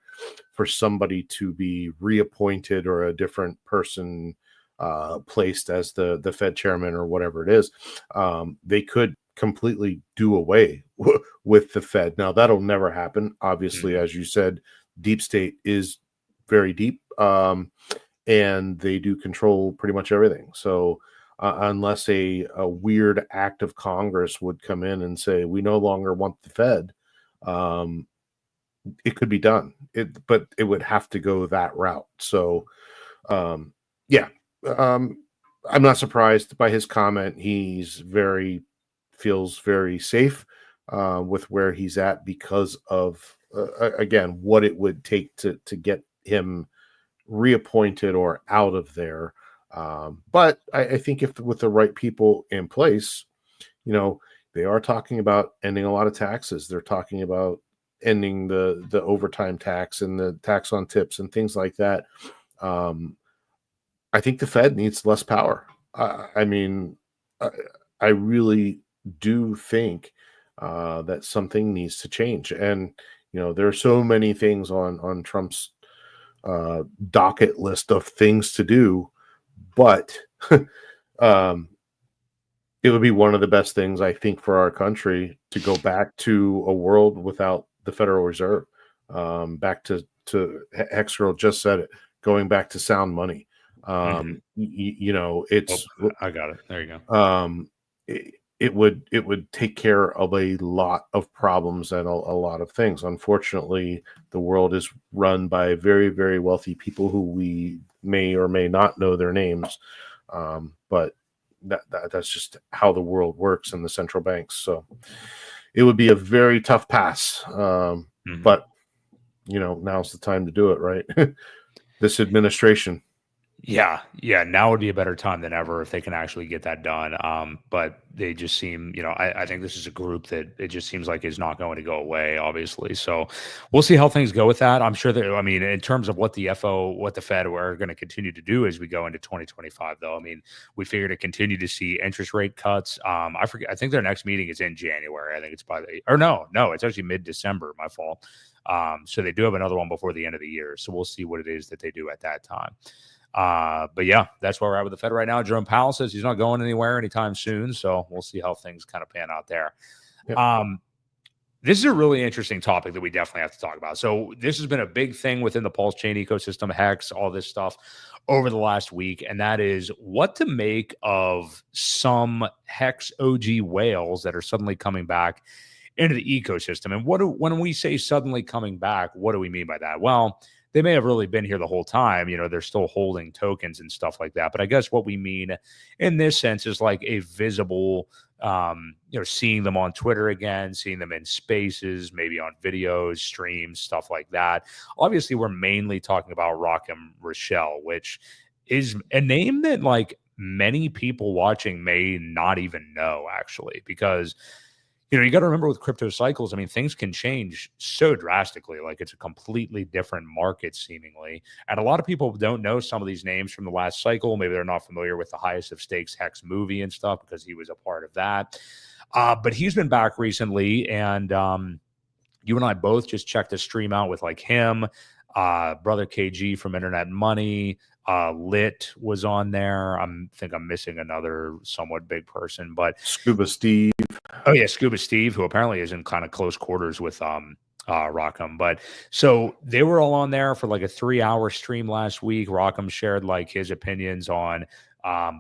somebody to be reappointed or a different person placed as the Fed chairman or whatever it is? They could completely do away with the Fed. Now, that'll never happen. Obviously, as you said, deep state is very deep. And they do control pretty much everything. So unless a weird act of Congress would come in and say, we no longer want the Fed, it could be done. But it would have to go that route. So, I'm not surprised by his comment. He's feels very safe with where he's at because of, again, what it would take to get him reappointed or out of there. But I think if with the right people in place, they are talking about ending a lot of taxes. They're talking about ending the overtime tax and the tax on tips and things like that. I think the Fed needs less power. I really do think that something needs to change. And, there are so many things on Trump's docket list of things to do, but it would be one of the best things, I think, for our country to go back to a world without the Federal Reserve, back to Hexgirl just said it, going back to sound money. It's I got it. There you go. It would take care of a lot of problems and a lot of things. Unfortunately, the world is run by very, very wealthy people who we may or may not know their names. But that's just how the world works in the central banks. So it would be a very tough pass. But, now's the time to do it, right? This administration. Yeah. Now would be a better time than ever if they can actually get that done. But they just seem, I think this is a group that it just seems like is not going to go away, obviously. So we'll see how things go with that. I'm sure that, in terms of what the Fed are going to continue to do as we go into 2025, though, we figure to continue to see interest rate cuts. I forget, I think their next meeting is in January. I think it's no, it's actually mid-December, my fault. So they do have another one before the end of the year. So we'll see what it is that they do at that time. But yeah, that's where we're at with the Fed right now. Jerome Powell says he's not going anywhere anytime soon. So we'll see how things kind of pan out there. Yep. This is a really interesting topic that we definitely have to talk about. So this has been a big thing within the PulseChain ecosystem, Hex, all this stuff over the last week. And that is what to make of some Hex OG whales that are suddenly coming back into the ecosystem. And when we say suddenly coming back, what do we mean by that? Well, they may have really been here the whole time. They're still holding tokens and stuff like that. But I guess what we mean in this sense is like a visible, seeing them on Twitter again, seeing them in spaces, maybe on videos, streams, stuff like that. Obviously, we're mainly talking about Rock'em Rochelle, which is a name that like many people watching may not even know, actually, because you got to remember with crypto cycles, I mean, things can change so drastically. Like it's a completely different market seemingly. And a lot of people don't know some of these names from the last cycle. Maybe they're not familiar with the Highest of Stakes Hex movie and stuff because he was a part of that. But he's been back recently. And you and I both just checked the stream out with like him, brother KG from Internet Money. Lit was on there. I think I'm missing another somewhat big person, but Scuba Steve. Oh yeah, Scuba Steve, who apparently is in kind of close quarters with Rock'em. But so they were all on there for like a 3-hour stream last week. Rock'em shared like his opinions on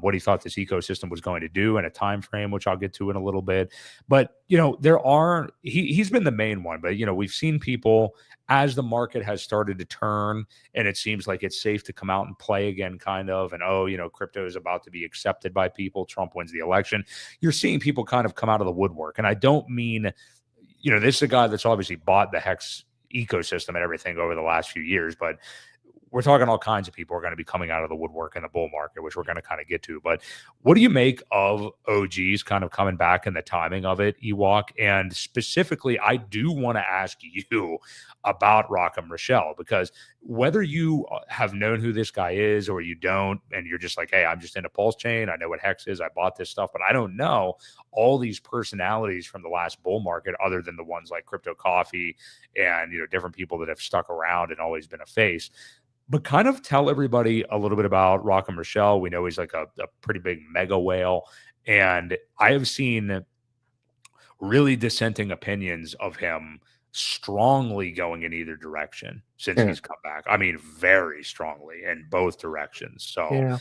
what he thought this ecosystem was going to do in a time frame, which I'll get to in a little bit. But he's been the main one, but we've seen people as the market has started to turn and it seems like it's safe to come out and play again, kind of, and crypto is about to be accepted by people. Trump wins the election. You're seeing people kind of come out of the woodwork. And I don't mean, this is a guy that's obviously bought the Hex ecosystem and everything over the last few years, but we're talking all kinds of people are going to be coming out of the woodwork in the bull market, which we're going to kind of get to. But what do you make of OGs kind of coming back and the timing of it, Ewok? And specifically, I do want to ask you about Rock'em Rochelle, because whether you have known who this guy is or you don't, and you're just like, hey, I'm just into PulseChain, I know what Hex is, I bought this stuff, but I don't know all these personalities from the last bull market other than the ones like Crypto Coffee and, different people that have stuck around and always been a face. But kind of tell everybody a little bit about Rock'em Rochelle. We know he's like a pretty big mega whale. And I have seen really dissenting opinions of him strongly going in either direction since he's come back. I mean, very strongly in both directions. So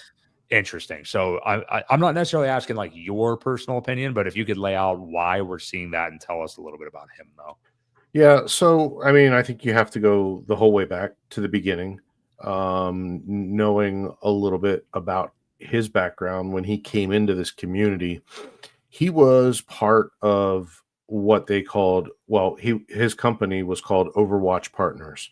interesting. So I'm not necessarily asking like your personal opinion, but if you could lay out why we're seeing that and tell us a little bit about him, though. Yeah. So, I mean, I think you have to go the whole way back to the beginning. Knowing a little bit about his background when he came into this community, he was part of what they called, his company was called Overwatch Partners.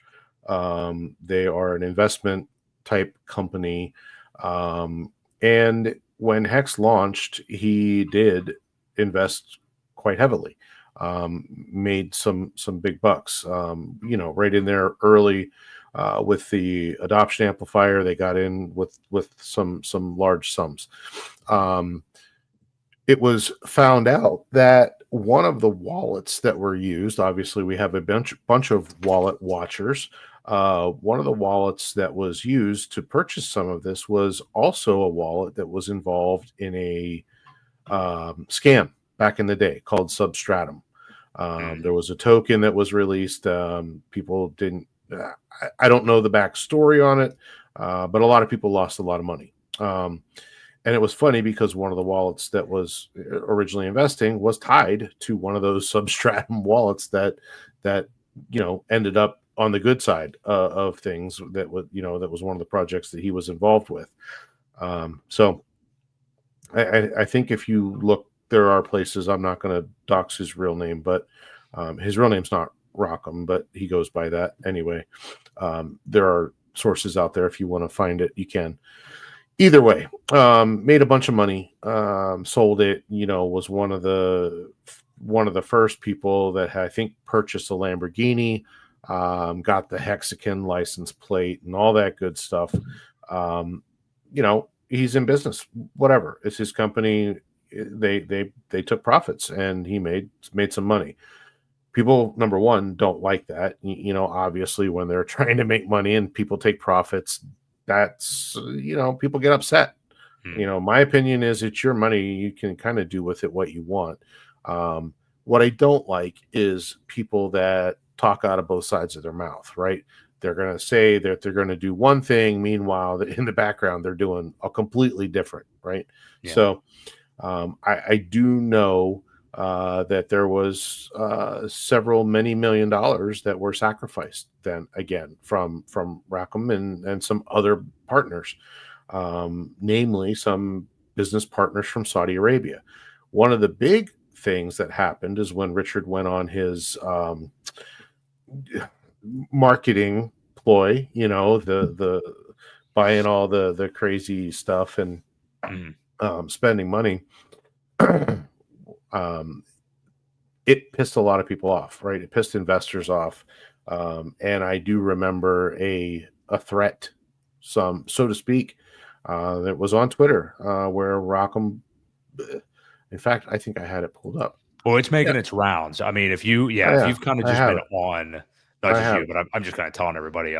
They are an investment type company. And when Hex launched, he did invest quite heavily, made some big bucks, right in there early. With the adoption amplifier, they got in with some large sums. It was found out that one of the wallets that were used, obviously we have a bunch of wallet watchers. One of the wallets that was used to purchase some of this was also a wallet that was involved in a scam back in the day called Substratum. There was a token that was released. People didn't. I don't know the backstory on it, but a lot of people lost a lot of money. And it was funny because one of the wallets that was originally investing was tied to one of those Substratum wallets that ended up on the good side of things. That was one of the projects that he was involved with. So I think if you look, there are places, I'm not going to dox his real name, but his real name's not Rock'em, but he goes by that anyway. There are sources out there. If you want to find it, you can. Either way, made a bunch of money, sold it, was one of the first people that I think purchased a Lamborghini, got the Hexagon license plate and all that good stuff. He's in business, whatever. It's his company. They took profits and he made some money. People, number one, don't like that. Obviously, when they're trying to make money and people take profits, that's, people get upset. My opinion is it's your money. You can kind of do with it what you want. What I don't like is people that talk out of both sides of their mouth, right? They're going to say that they're going to do one thing. Meanwhile, in the background, they're doing a completely different, right? Yeah. So I do know that there was many million dollars that were sacrificed then again from Rackham and some other partners, namely some business partners from Saudi Arabia. One of the big things that happened is when Richard went on his marketing ploy, the buying all the crazy stuff and spending money. It pissed a lot of people off, right? It pissed investors off. And I do remember a threat, so to speak, that was on Twitter, where Rackham, in fact, I think I had it pulled up. Well, it's making its rounds. I mean, if you've kind of just been on, not just you, but I'm just kind of telling everybody,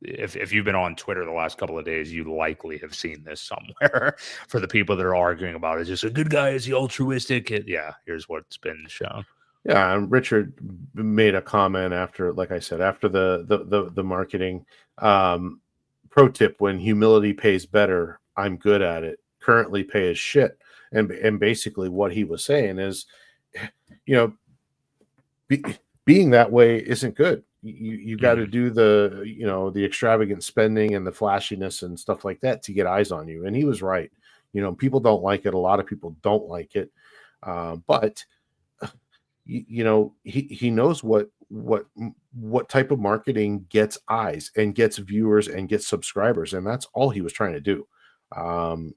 if you've been on Twitter the last couple of days, you likely have seen this somewhere. For the people that are arguing about it, just a good guy, is he altruistic? Yeah, here's what's been shown. Yeah, and Richard made a comment after, like I said, after the marketing. Pro tip: when humility pays better, I'm good at it. Currently pay as shit. And basically what he was saying is, being that way isn't good. You got to do the extravagant spending and the flashiness and stuff like that to get eyes on you. And he was right. People don't like it. A lot of people don't like it. But he knows what type of marketing gets eyes and gets viewers and gets subscribers. And that's all he was trying to do. And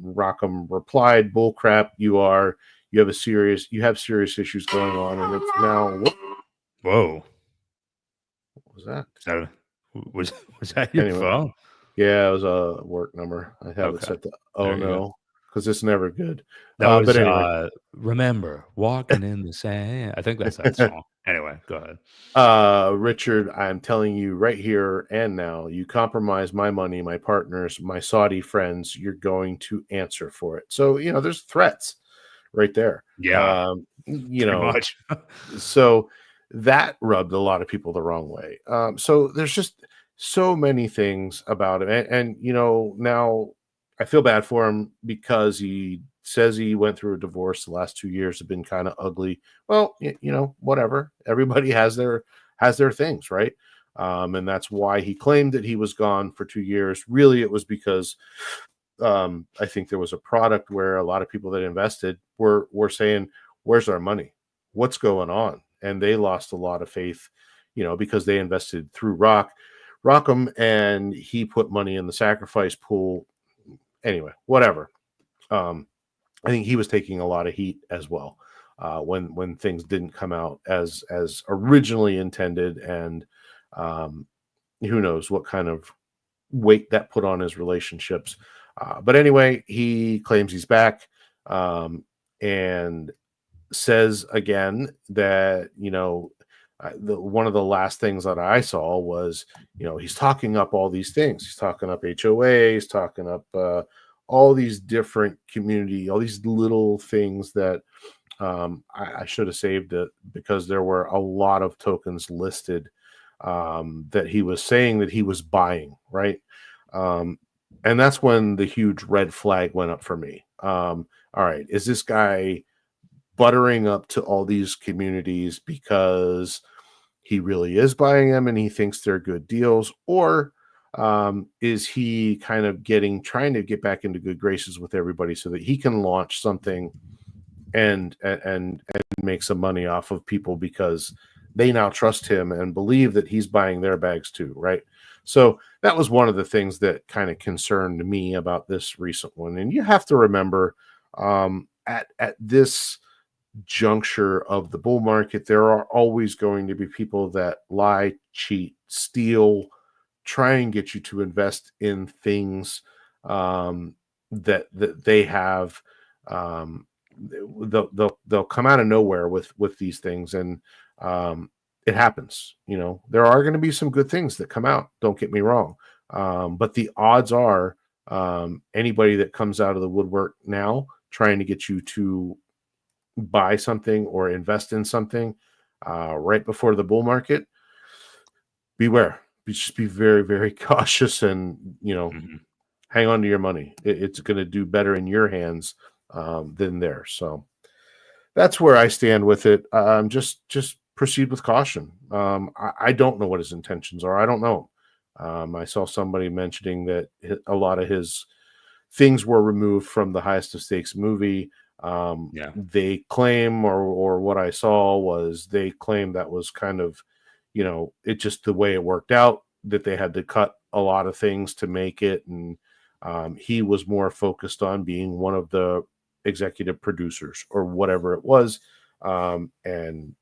Rackham replied, "Bull crap. You have serious issues going on." And it's now, whoa. What was that? Was that your phone? Yeah, it was a work number. I have it set to no, because it's never good. That was, but anyway, remember walking in the sand. I think that's that song. Anyway, go ahead. Richard, I'm telling you right here and now, you compromise my money, my partners, my Saudi friends, you're going to answer for it. So, there's threats right there. Yeah. Much. So that rubbed a lot of people the wrong way. So there's just so many things about it. And now I feel bad for him because he says he went through a divorce. The last 2 years have been kind of ugly. Well, whatever. Everybody has their things, right? And that's why he claimed that he was gone for 2 years. Really, it was because I think there was a product where a lot of people that invested were saying, "Where's our money? What's going on?" And they lost a lot of faith, because they invested through Rackham, and he put money in the sacrifice pool. Anyway, whatever. I think he was taking a lot of heat as well when things didn't come out as originally intended, and who knows what kind of weight that put on his relationships. But anyway, he claims he's back, and says again that one of the last things that I saw was he's talking up all these things. He's talking up HOA. He's talking up all these different community, all these little things that I should have saved it, because there were a lot of tokens listed that he was saying that he was buying, right? And that's when the huge red flag went up for me. All right, is this guy buttering up to all these communities because he really is buying them and he thinks they're good deals, or is he kind of trying to get back into good graces with everybody so that he can launch something and make some money off of people because they now trust him and believe that he's buying their bags too, right? So that was one of the things that kind of concerned me about this recent one. And you have to remember, at this juncture of the bull market, there are always going to be people that lie, cheat, steal, try and get you to invest in things that they have. They'll come out of nowhere with these things, and it happens. There are going to be some good things that come out, don't get me wrong, but the odds are anybody that comes out of the woodwork now trying to get you to buy something or invest in something right before the bull market, beware. Just be very, very cautious, and hang on to your money. It's going to do better in your hands than theirs. So that's where I stand with it. Just proceed with caution. I don't know what his intentions are. I don't know. I saw somebody mentioning that a lot of his things were removed from the Highest of Stakes movie. Yeah. They claim, or what I saw was they claimed that was kind of, it just the way it worked out, that they had to cut a lot of things to make it. And he was more focused on being one of the executive producers or whatever it was. And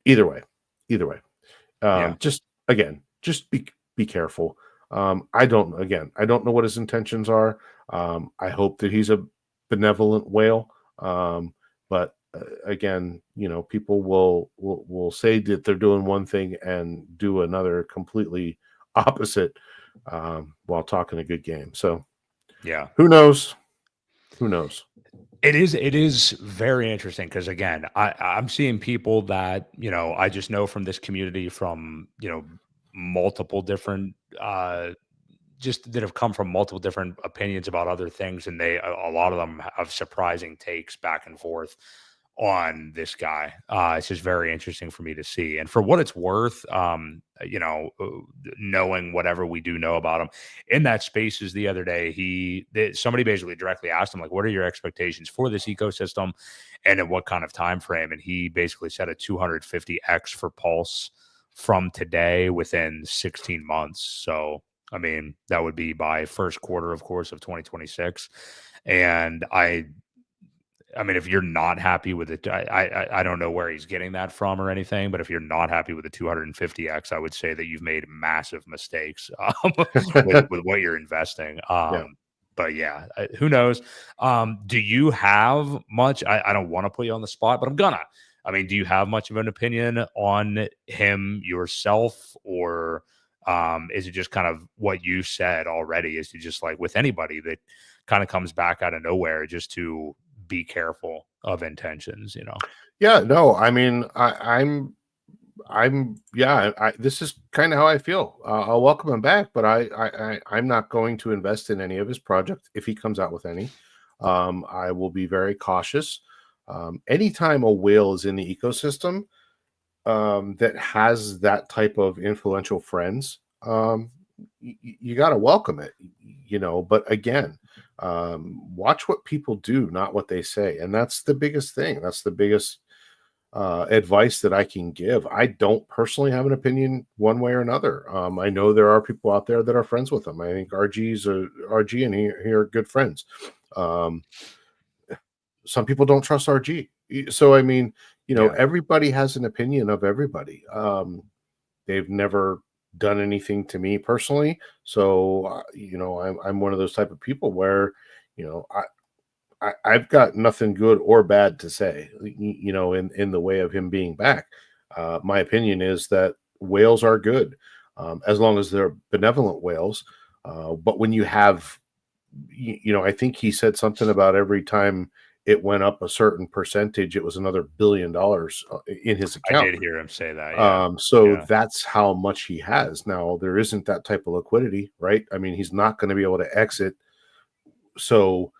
either way, Yeah. just be careful. I don't know what his intentions are. I hope that he's a benevolent whale. But again, people will say that they're doing one thing and do another completely opposite, while talking a good game. So Yeah. who knows? Who knows? It is very interesting because again, I'm seeing people that, I just know from this community from, multiple different just that have come from multiple different opinions about other things, and a lot of them have surprising takes back and forth on this guy. It's just very interesting for me to see. And for what it's worth, knowing whatever we do know about him in that spaces the other day, somebody basically directly asked him, like, what are your expectations for this ecosystem and in what kind of time frame? And he basically said a 250x for Pulse from today within 16 months. So, I mean, that would be by first quarter, of course, of 2026. And I mean, if you're not happy with it, I don't know where he's getting that from or anything, but if you're not happy with the 250x, I would say that you've made massive mistakes with what you're investing. Yeah. But yeah, who knows? Do you have much? I don't want to put you on the spot, but I'm gonna. I mean, do you have much of an opinion on him yourself, or is it just kind of what you said already? Is it just like with anybody that kind of comes back out of nowhere, just to be careful of intentions, Yeah, no, I mean, this is kind of how I feel. I'll welcome him back, but I'm not going to invest in any of his projects if he comes out with any. I will be very cautious. Anytime a whale is in the ecosystem, that has that type of influential friends, you got to welcome it, but again, watch what people do, not what they say. And that's the biggest thing. That's the biggest advice that I can give. I don't personally have an opinion one way or another. I know there are people out there that are friends with him. I think RG and he are good friends. Some people don't trust RG. So, I mean, everybody has an opinion of everybody. They've never done anything to me personally. So, I'm one of those type of people where, I've got nothing good or bad to say, in the way of him being back. My opinion is that whales are good, as long as they're benevolent whales. But when you have, I think he said something about every time it went up a certain percentage, it was another $1 billion in his account. I did hear him say that. Yeah. So that's how much he has. Now, there isn't that type of liquidity, right? I mean, he's not going to be able to exit. So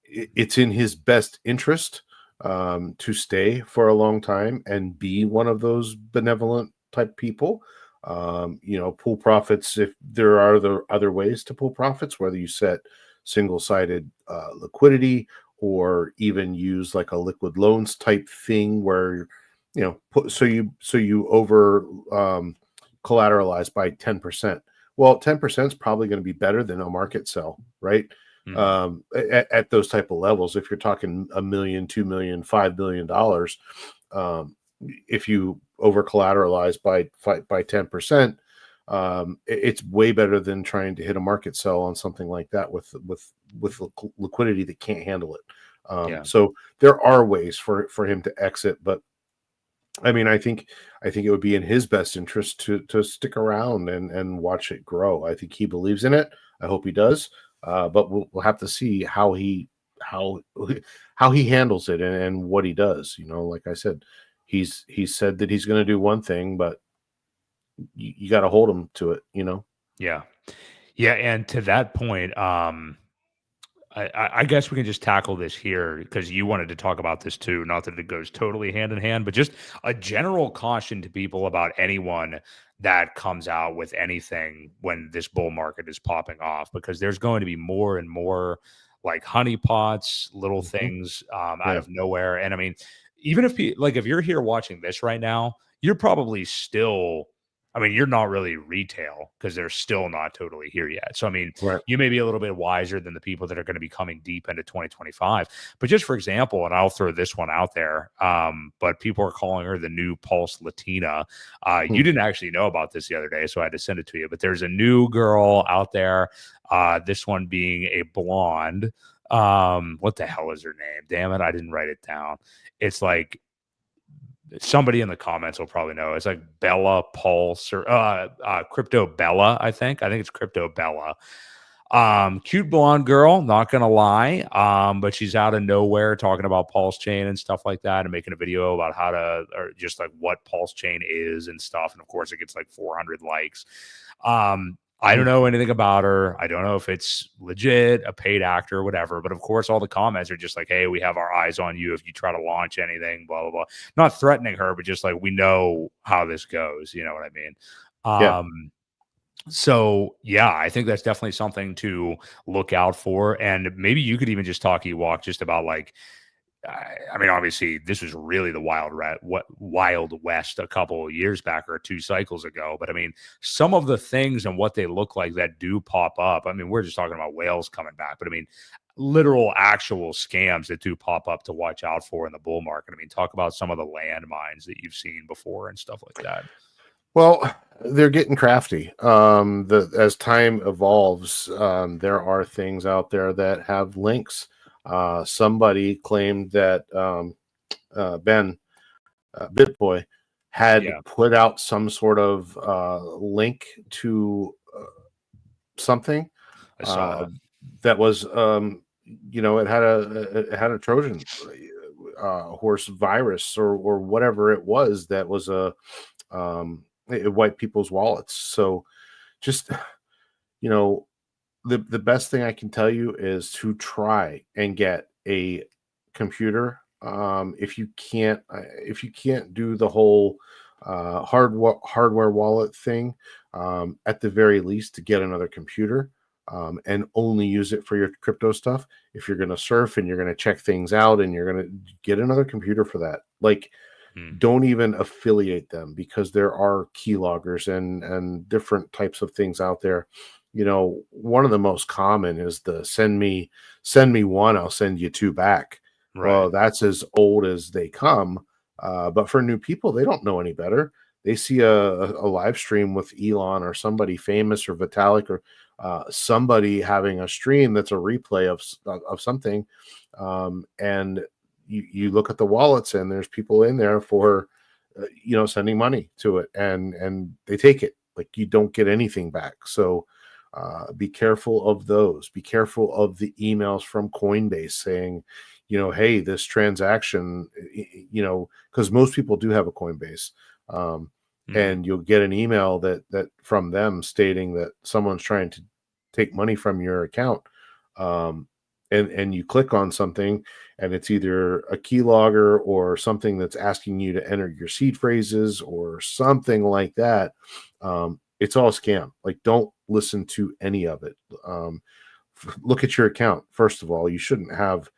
it's in his best interest to stay for a long time and be one of those benevolent type people. Pull profits if there are other ways to pull profits, whether you set single-sided liquidity or even use like a liquid loans type thing where so you over collateralize by 10%. Well, 10% is probably going to be better than a market sell, right? Mm-hmm. At those type of levels, if you're talking $1 million, $2 million, $5 billion, if you over collateralize by 10%, it's way better than trying to hit a market sell on something like that with liquidity that can't handle it. So there are ways for him to exit, but I mean, I think it would be in his best interest to stick around and watch it grow. I think he believes in it. I hope he does. But we'll have to see how he handles it and what he does. Like I said, he's said that he's going to do one thing, but you got to hold him to it. Yeah. And to that point, I guess we can just tackle this here because you wanted to talk about this too. Not that it goes totally hand in hand, but just a general caution to people about anyone that comes out with anything when this bull market is popping off, because there's going to be more and more like honeypots, little things out of nowhere. And I mean, even if if you're here watching this right now, you're probably still, I mean, you're not really retail because they're still not totally here yet. So, I mean, you may be a little bit wiser than the people that are going to be coming deep into 2025. But just for example, and I'll throw this one out there, but people are calling her the new Pulse Latina. You didn't actually know about this the other day, so I had to send it to you. But there's a new girl out there, this one being a blonde. What the hell is her name? Damn it, I didn't write it down. It's like, somebody in the comments will probably know. It's like Bella Pulse or Crypto Bella, I think. I think it's Crypto Bella. Cute blonde girl, not gonna lie. But she's out of nowhere talking about PulseChain and stuff like that, and making a video about how to, or just like what PulseChain is and stuff. And of course, it gets like 400 likes. I don't know anything about her. I don't know if it's legit, a paid actor, or whatever. But of course, all the comments are just like, hey, we have our eyes on you if you try to launch anything, blah, blah, blah. Not threatening her, but just like, we know how this goes. You know what I mean? So, yeah, I think that's definitely something to look out for. And maybe you could even just talk, Ewok, just about like, I mean, obviously, this was really the Wild West a couple of years back or 2 cycles ago. But I mean, some of the things and what they look like that do pop up. I mean, we're just talking about whales coming back, but I mean, literal actual scams that do pop up to watch out for in the bull market. I mean, talk about some of the landmines that you've seen before and stuff like that. Well, they're getting crafty. As time evolves, there are things out there that have links. Somebody claimed that Ben Bitboy had put out some sort of link to something I saw that was, it had a Trojan horse virus or whatever it was that was it wiped people's wallets. So just, the best thing I can tell you is to try and get a computer. If you can't do the whole hardware wallet thing, at the very least, to get another computer and only use it for your crypto stuff. If you're going to surf and you're going to check things out and you're going to get another computer for that, like, don't even affiliate them, because there are keyloggers and different types of things out there. One of the most common is the send me one, I'll send you 2 back. Right. Well, that's as old as they come. But for new people, they don't know any better. They see a live stream with Elon or somebody famous or Vitalik or somebody having a stream that's a replay of something. And you look at the wallets and there's people in there for, sending money to it, and they take it. Like, you don't get anything back. So be careful of those. Be careful of the emails from Coinbase saying, hey, this transaction, because most people do have a Coinbase, and you'll get an email that from them stating that someone's trying to take money from your account. And you click on something and it's either a keylogger or something that's asking you to enter your seed phrases or something like that. It's all a scam. Like, don't listen to any of it. Look at your account. First of all, you shouldn't have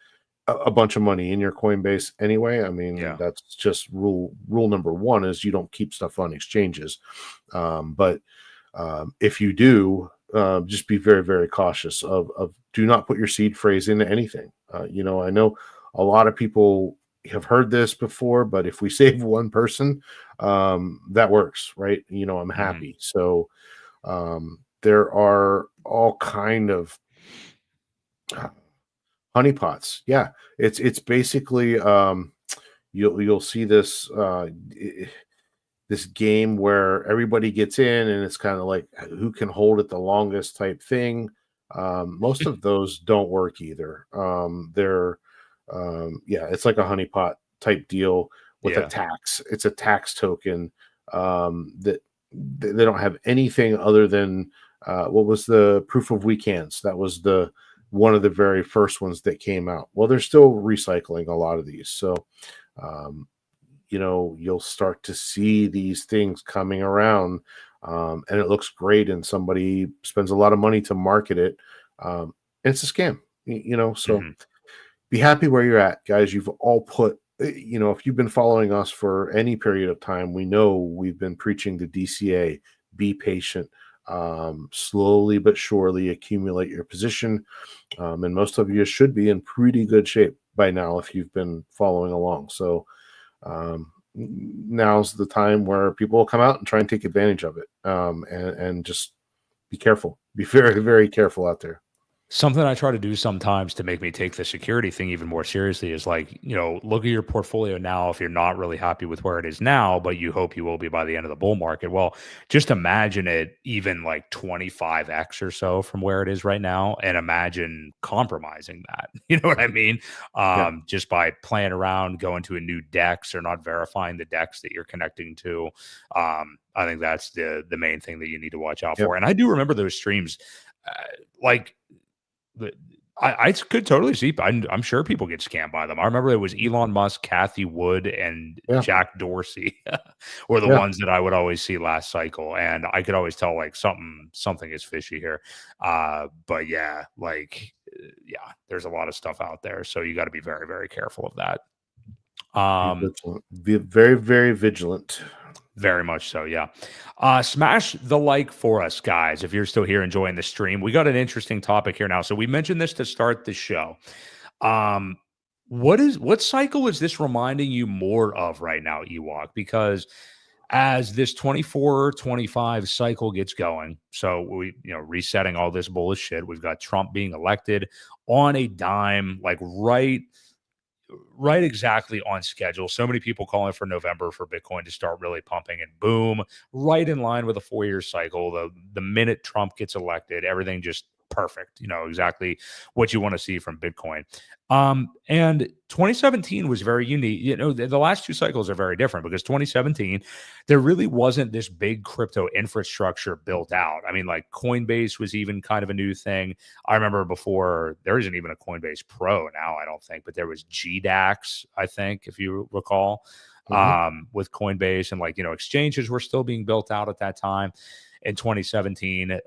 a bunch of money in your Coinbase anyway. I mean, that's just rule number 1 is you don't keep stuff on exchanges. But if you do, just be very, very cautious of do not put your seed phrase into anything. I know a lot of people have heard this before, but if we save one person, that works, right? I'm happy. So there are all kind of honeypots. Yeah, it's basically you'll see this this game where everybody gets in and it's kind of like who can hold it the longest type thing. Most of those don't work either. They're it's like a honeypot type deal with a tax. It's a tax token that they don't have anything other than what was the proof of weak hands. That was the one of the very first ones that came out. Well, they're still recycling a lot of these. So, you'll start to see these things coming around, and it looks great, and somebody spends a lot of money to market it. It's a scam, so be happy where you're at, guys. You've all put, if you've been following us for any period of time, we know we've been preaching the DCA, be patient, slowly but surely accumulate your position. And most of you should be in pretty good shape by now if you've been following along. So now's the time where people will come out and try and take advantage of it. And just be careful. Be very, very careful out there. Something I try to do sometimes to make me take the security thing even more seriously is like, look at your portfolio now if you're not really happy with where it is now, but you hope you will be by the end of the bull market. Well, just imagine it even like 25x or so from where it is right now, and imagine compromising that. You know what I mean? Just by playing around, going to a new DEX or not verifying the DEX that you're connecting to. I think that's the main thing that you need to watch out for. And I do remember those streams, I could totally see. I'm sure people get scammed by them. I remember it was Elon Musk, Kathy Wood, and Jack Dorsey were the ones that I would always see last cycle, and I could always tell like something is fishy here. But there's a lot of stuff out there, so you got to be very, very careful of that. Be very, very vigilant. Very much so, yeah. Smash the like for us, guys, if you're still here enjoying the stream. We got an interesting topic here now. So we mentioned this to start the show. What cycle is this reminding you more of right now, Ewok? Because as this 24-25 cycle gets going, so we, resetting all this bullish shit, we've got Trump being elected on a dime, like right exactly on schedule. So many people calling for November for Bitcoin to start really pumping, and boom, right in line with a 4-year cycle. The minute Trump gets elected, everything just perfect, exactly what you want to see from Bitcoin. And 2017 was very unique. The last two cycles are very different because 2017, there really wasn't this big crypto infrastructure built out. I mean, like Coinbase was even kind of a new thing. I remember before, there isn't even a Coinbase Pro now, I don't think, but there was GDAX, I think, if you recall, with Coinbase, and exchanges were still being built out at that time. In 2017,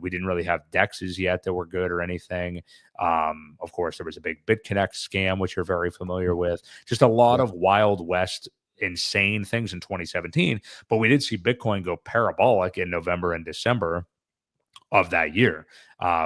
we didn't really have DEXs yet that were good or anything. Of course, there was a big BitConnect scam, which you're very familiar with. Just a lot of Wild West, insane things in 2017. But we did see Bitcoin go parabolic in November and December of that year,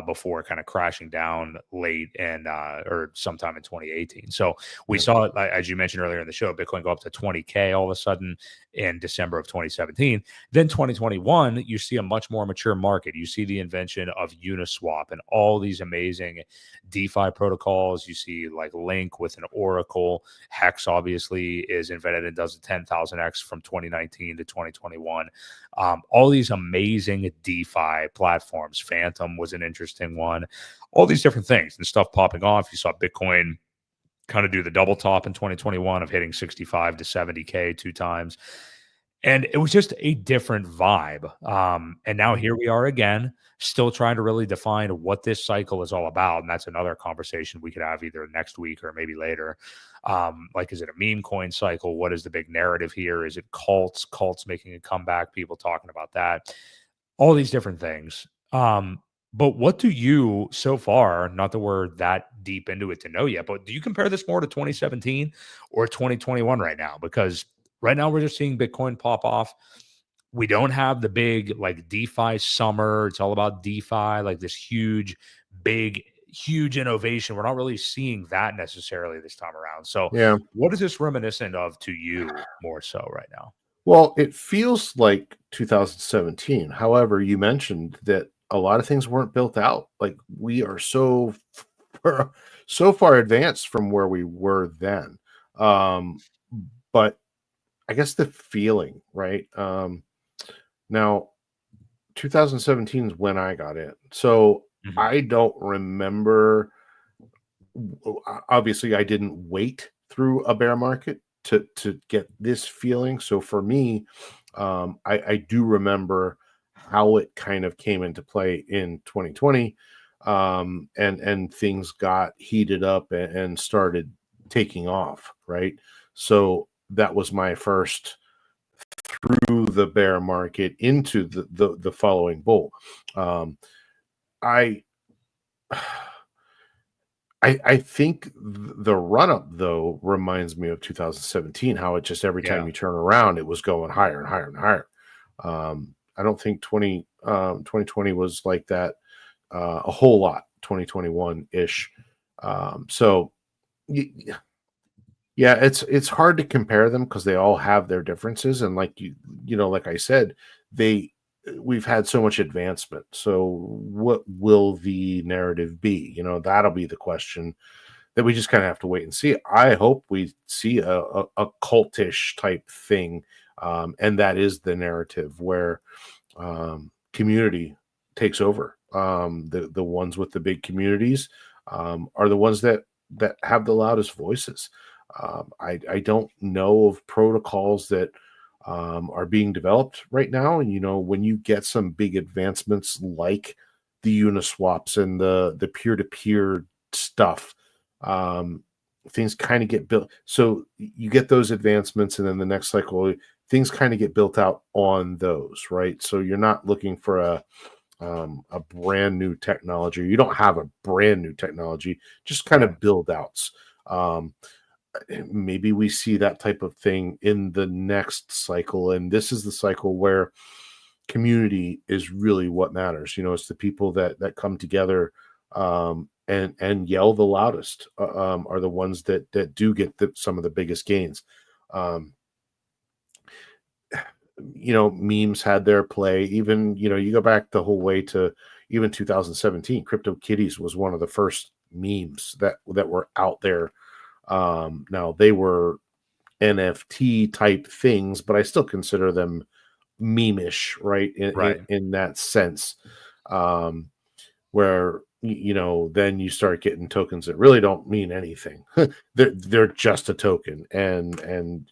before kind of crashing down late and or sometime in 2018. So we saw, as you mentioned earlier in the show, Bitcoin go up to 20K all of a sudden in December of 2017. Then 2021, you see a much more mature market. You see the invention of Uniswap and all these amazing DeFi protocols. You see like Link with an Oracle. Hex obviously is invented and does a 10,000x from 2019 to 2021. All these amazing DeFi platforms. Phantom was an interesting one. All these different things and stuff popping off. You saw Bitcoin kind of do the double top in 2021 of hitting 65 to 70K 2 times. And it was just a different vibe. And now here we are again, still trying to really define what this cycle is all about. And that's another conversation we could have either next week or maybe later. Is it a meme coin cycle? What is the big narrative here? Is it cults making a comeback? People talking about that, all these different things. But what do you, so far, not that we're that deep into it to know yet, but do you compare this more to 2017 or 2021 right now? Because right now we're just seeing Bitcoin pop off. We don't have the big like DeFi summer. It's all about DeFi, like this huge innovation. We're not really seeing that necessarily this time around. So what is this reminiscent of to you more so right now? Well, it feels like 2017. However, you mentioned that a lot of things weren't built out. Like we are so far advanced from where we were then. But I guess the feeling, right? Now 2017 is when I got in. So I don't remember. Obviously, I didn't wait through a bear market to get this feeling. So for me, I do remember how it kind of came into play in 2020. and things got heated up and started taking off, right? So that was my first through the bear market into the following bull. I I think the run up though reminds me of 2017, how it just every time you turn around, it was going higher and higher and higher. I don't think 2020 was like that a whole lot. 2021 ish. So yeah, it's hard to compare them because they all have their differences, and like like I said, we've had so much advancement. So what will the narrative be? That'll be the question that we just kind of have to wait and see. I hope we see a cultish type thing, and that is the narrative where community takes over. The ones with the big communities are the ones that have the loudest voices. I don't know of protocols that are being developed right now. And, when you get some big advancements like the Uniswaps and the peer-to-peer stuff, things kind of get built. So you get those advancements, and then the next cycle, things kind of get built out on those, right? So you're not looking for a brand new technology. You don't have a brand new technology, just kind of build outs. Maybe we see that type of thing in the next cycle. And this is the cycle where community is really what matters. It's the people that come together and yell the loudest are the ones that do get some of the biggest gains. Memes had their play. Even, you go back the whole way to even 2017, CryptoKitties was one of the first memes that were out there. Now they were NFT type things, but I still consider them meme-ish, right? In that sense, where then you start getting tokens that really don't mean anything. they're just a token, and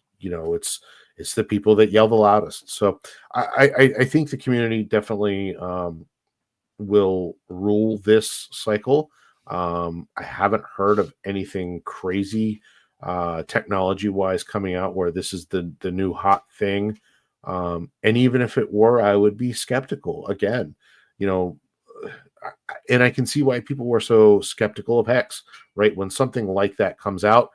it's the people that yell the loudest. So I think the community definitely will rule this cycle. I haven't heard of anything crazy technology wise coming out where this is the new hot thing. And even if it were, I would be skeptical again, and I can see why people were so skeptical of Hex, right? When something like that comes out,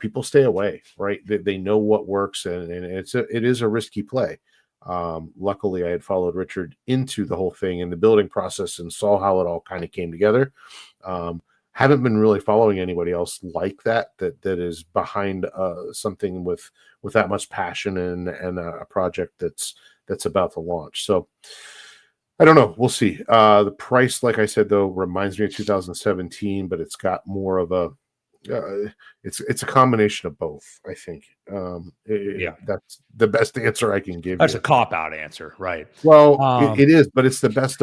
people stay away, right? They know what works, and it is a risky play. Luckily, I had followed Richard into the whole thing in the building process and saw how it all kind of came together. Haven't been really following anybody else like that is behind something with that much passion and a project that's about to launch. So I don't know. We'll see. The price, like I said, though, reminds me of 2017, but it's got more of a it's a combination of both, I think. That's the best answer I can give. That's you. A cop-out answer, right? Well, it is, but it's the best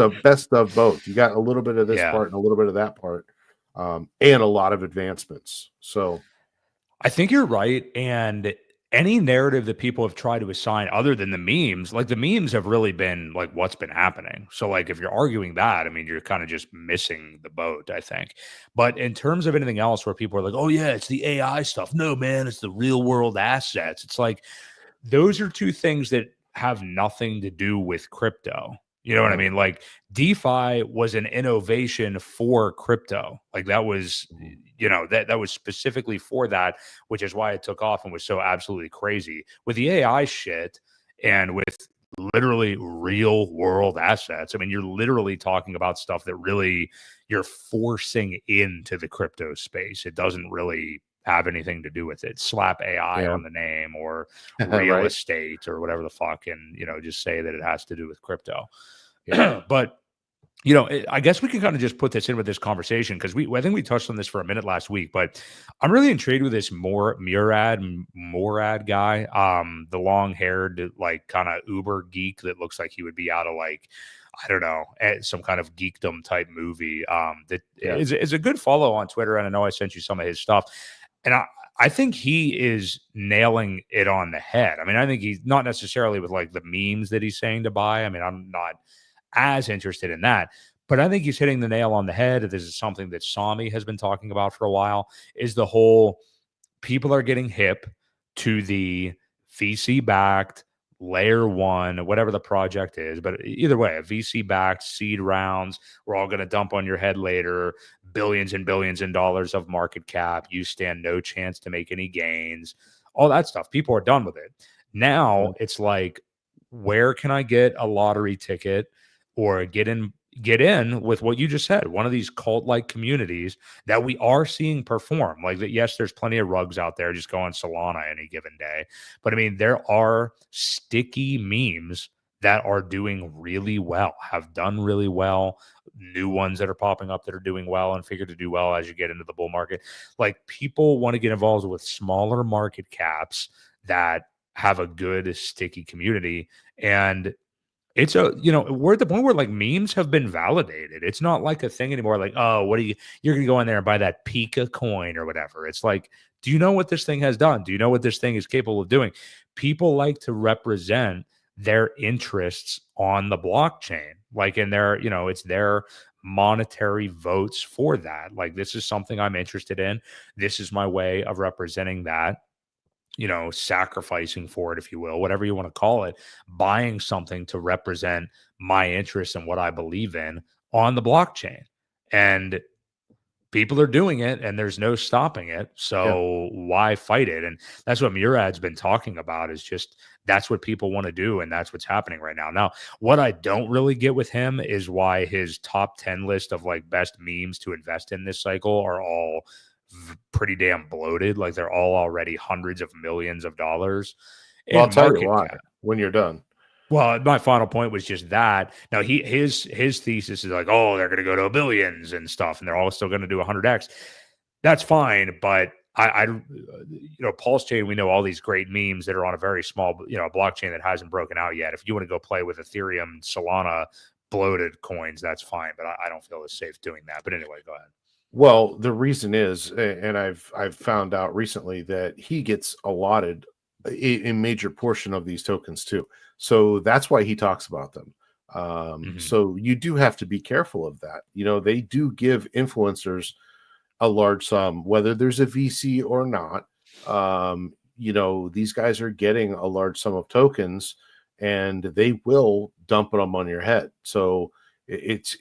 of both. You got a little bit of this part and a little bit of that part, and a lot of advancements. So I think you're right. And any narrative that people have tried to assign other than the memes, like the memes have really been like what's been happening. So like if you're arguing that, I mean, you're kind of just missing the boat, I think. But in terms of anything else where people are like, oh yeah, it's the AI stuff. No, man, it's the real world assets. It's like those are two things that have nothing to do with crypto. You know what I mean? Like DeFi was an innovation for crypto. Like that was, that was specifically for that, which is why it took off and was so absolutely crazy. With the AI shit and with literally real world assets, I mean, you're literally talking about stuff that really you're forcing into the crypto space. It doesn't really have anything to do with it. Slap AI on the name or real estate or whatever the fuck, and just say that it has to do with crypto. But I guess we can kind of just put this in with this conversation because I think we touched on this for a minute last week, but I'm really intrigued with this Morad guy, the long-haired, like kind of Uber geek that looks like he would be out of like, I don't know, some kind of geekdom type movie. Is a good follow on Twitter, and I know I sent you some of his stuff, and I think he is nailing it on the head. I mean, I think he's not necessarily with like the memes that he's saying to buy. I mean, I'm not as interested in that, But I think he's hitting the nail on the head. This is something that Sami has been talking about for a while, is the whole people are getting hip to the VC-backed layer one, whatever the project is. But either way, a VC-backed seed rounds, we're all going to dump on your head later, billions and billions in dollars of market cap. You stand no chance to make any gains, all that stuff. People are done with it. Now it's like, where can I get a lottery ticket or get in with what you just said, one of these cult-like communities that we are seeing perform? Like that, yes, there's plenty of rugs out there. Just go on Solana any given day. But I mean, there are sticky memes that are doing really well, have done really well, new ones that are popping up that are doing well and figure to do well as you get into the bull market. Like, people want to get involved with smaller market caps that have a good sticky community. And it's we're at the point where like memes have been validated. It's not like a thing anymore. Like, oh, you're going to go in there and buy that Pika coin or whatever. It's like, do you know what this thing has done? Do you know what this thing is capable of doing? People like to represent their interests on the blockchain, like in their, it's their monetary votes for that. Like, this is something I'm interested in. This is my way of representing that. Sacrificing for it, if you will, whatever you want to call it, buying something to represent my interests and what I believe in on the blockchain. And people are doing it and there's no stopping it. So why fight it? And that's what Murad's been talking about, is just that's what people want to do. And that's what's happening right now. Now, what I don't really get with him is why his top 10 list of like best memes to invest in this cycle are all pretty damn bloated. Like, they're all already hundreds of millions of dollars. Well, I'll tell you why when you're done. Well, my final point was just that. Now, his thesis is like, oh, they're going to go to billions and stuff, and they're all still going to do 100x. That's fine, but I PulseChain, we know all these great memes that are on a very small, blockchain that hasn't broken out yet. If you want to go play with Ethereum, Solana, bloated coins, that's fine, but I don't feel as safe doing that. But anyway, go ahead. Well, the reason is, and I've found out recently that he gets allotted a major portion of these tokens too. So that's why he talks about them. So you do have to be careful of that. They do give influencers a large sum, whether there's a VC or not. These guys are getting a large sum of tokens, and they will dump them on your head. So it's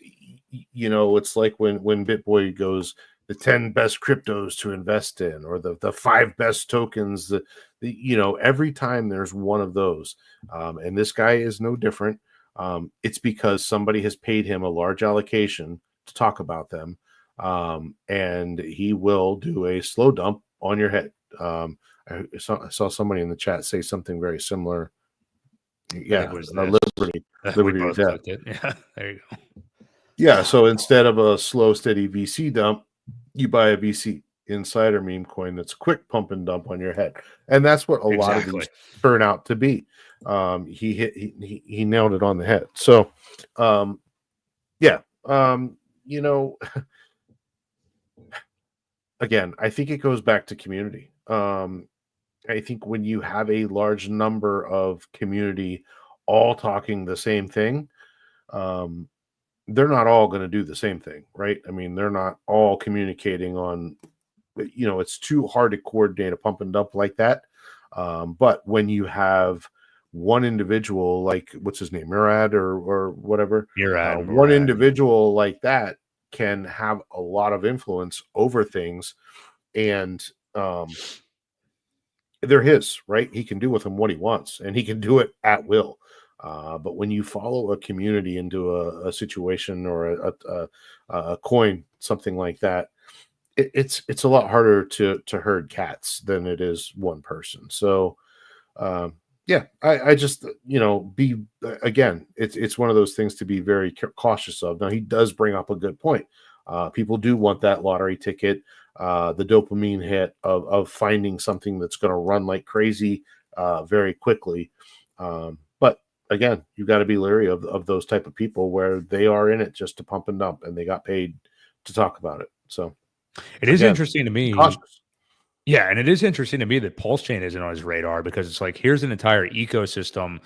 like when BitBoy goes, the 10 best cryptos to invest in, or the 5 best tokens, every time there's one of those. And this guy is no different. It's because somebody has paid him a large allocation to talk about them. And he will do a slow dump on your head. I saw somebody in the chat say something very similar. Yeah, Liberty both death. Yeah, there you go. Yeah, so instead of a slow, steady VC dump, you buy a VC insider meme coin that's a quick pump and dump on your head, and that's what a lot of these turn out to be. He nailed it on the head. So, again, I think it goes back to community. I think when you have a large number of community all talking the same thing, they're not all going to do the same thing, right? I mean, they're not all communicating on, it's too hard to coordinate a pump and dump like that. But when you have one individual, like, what's his name, Murad or whatever, one individual like that can have a lot of influence over things, and they're his, right? He can do with them what he wants, and he can do it at will. But when you follow a community into a situation or a coin, something like that, it's a lot harder to herd cats than it is one person. So, I just, again, it's one of those things to be very cautious of. Now, he does bring up a good point. People do want that lottery ticket, the dopamine hit of finding something that's going to run like crazy very quickly. But again, you got to be leery of those type of people where they are in it just to pump and dump, and they got paid to talk about it. So it is interesting to me. Cautious. Yeah, and it is interesting to me that PulseChain isn't on his radar because it's like here's an entire ecosystem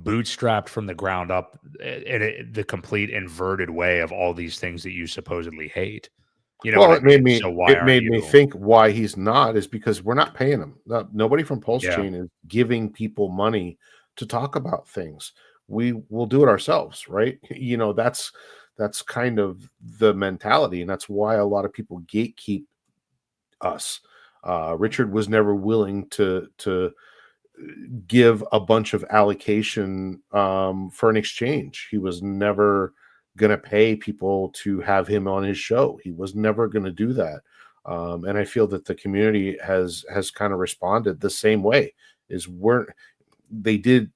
bootstrapped from the ground up in the complete inverted way of all these things that you supposedly hate. You know what Well, I mean? So why it aren't made me you? think why he's not is because we're not paying him. Nobody from Yeah, PulseChain is giving people money to talk about things. We will do it ourselves, right? That's kind of the mentality, and that's why a lot of people gatekeep us. Richard was never willing to give a bunch of allocation for an exchange. He was never going to pay people to have him on his show. He was never going to do that. And I feel that the community has kind of responded the same way. Is we're they did.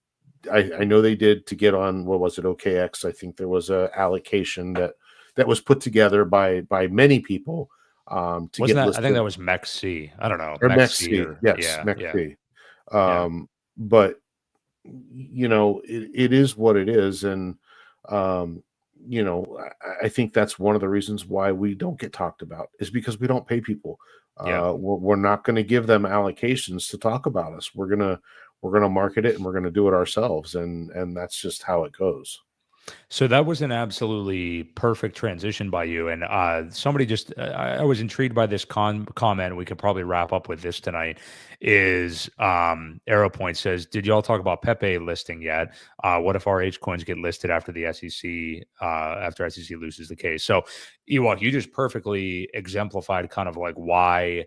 I know they did to get on, what was it, OKX? I think there was a allocation that was put together by many people to wasn't get that? I think listed, that was MEXC. I don't know or MEXC MEXC. or Yes, yeah, yeah, MEXC. yeah. But it is what it is, and um, I think that's one of the reasons why we don't get talked about is because we don't pay people. Yeah. We're not going to give them allocations to talk about us. We're gonna market it, and we're going to do it ourselves, and that's just how it goes. So that was an absolutely perfect transition by you. And somebody just, I was intrigued by this comment. We could probably wrap up with this tonight. Is ArrowPoint says, did y'all talk about Pepe listing yet? What if our H coins get listed after the SEC, after SEC loses the case? So, Ewok, you just perfectly exemplified kind of like why.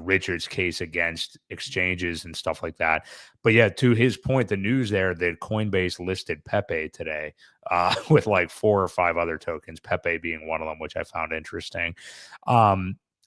Richard's case against exchanges and stuff like that. But yeah, to his point, the news there that Coinbase listed Pepe today with like 4 or 5 other tokens, Pepe being one of them, which I found interesting.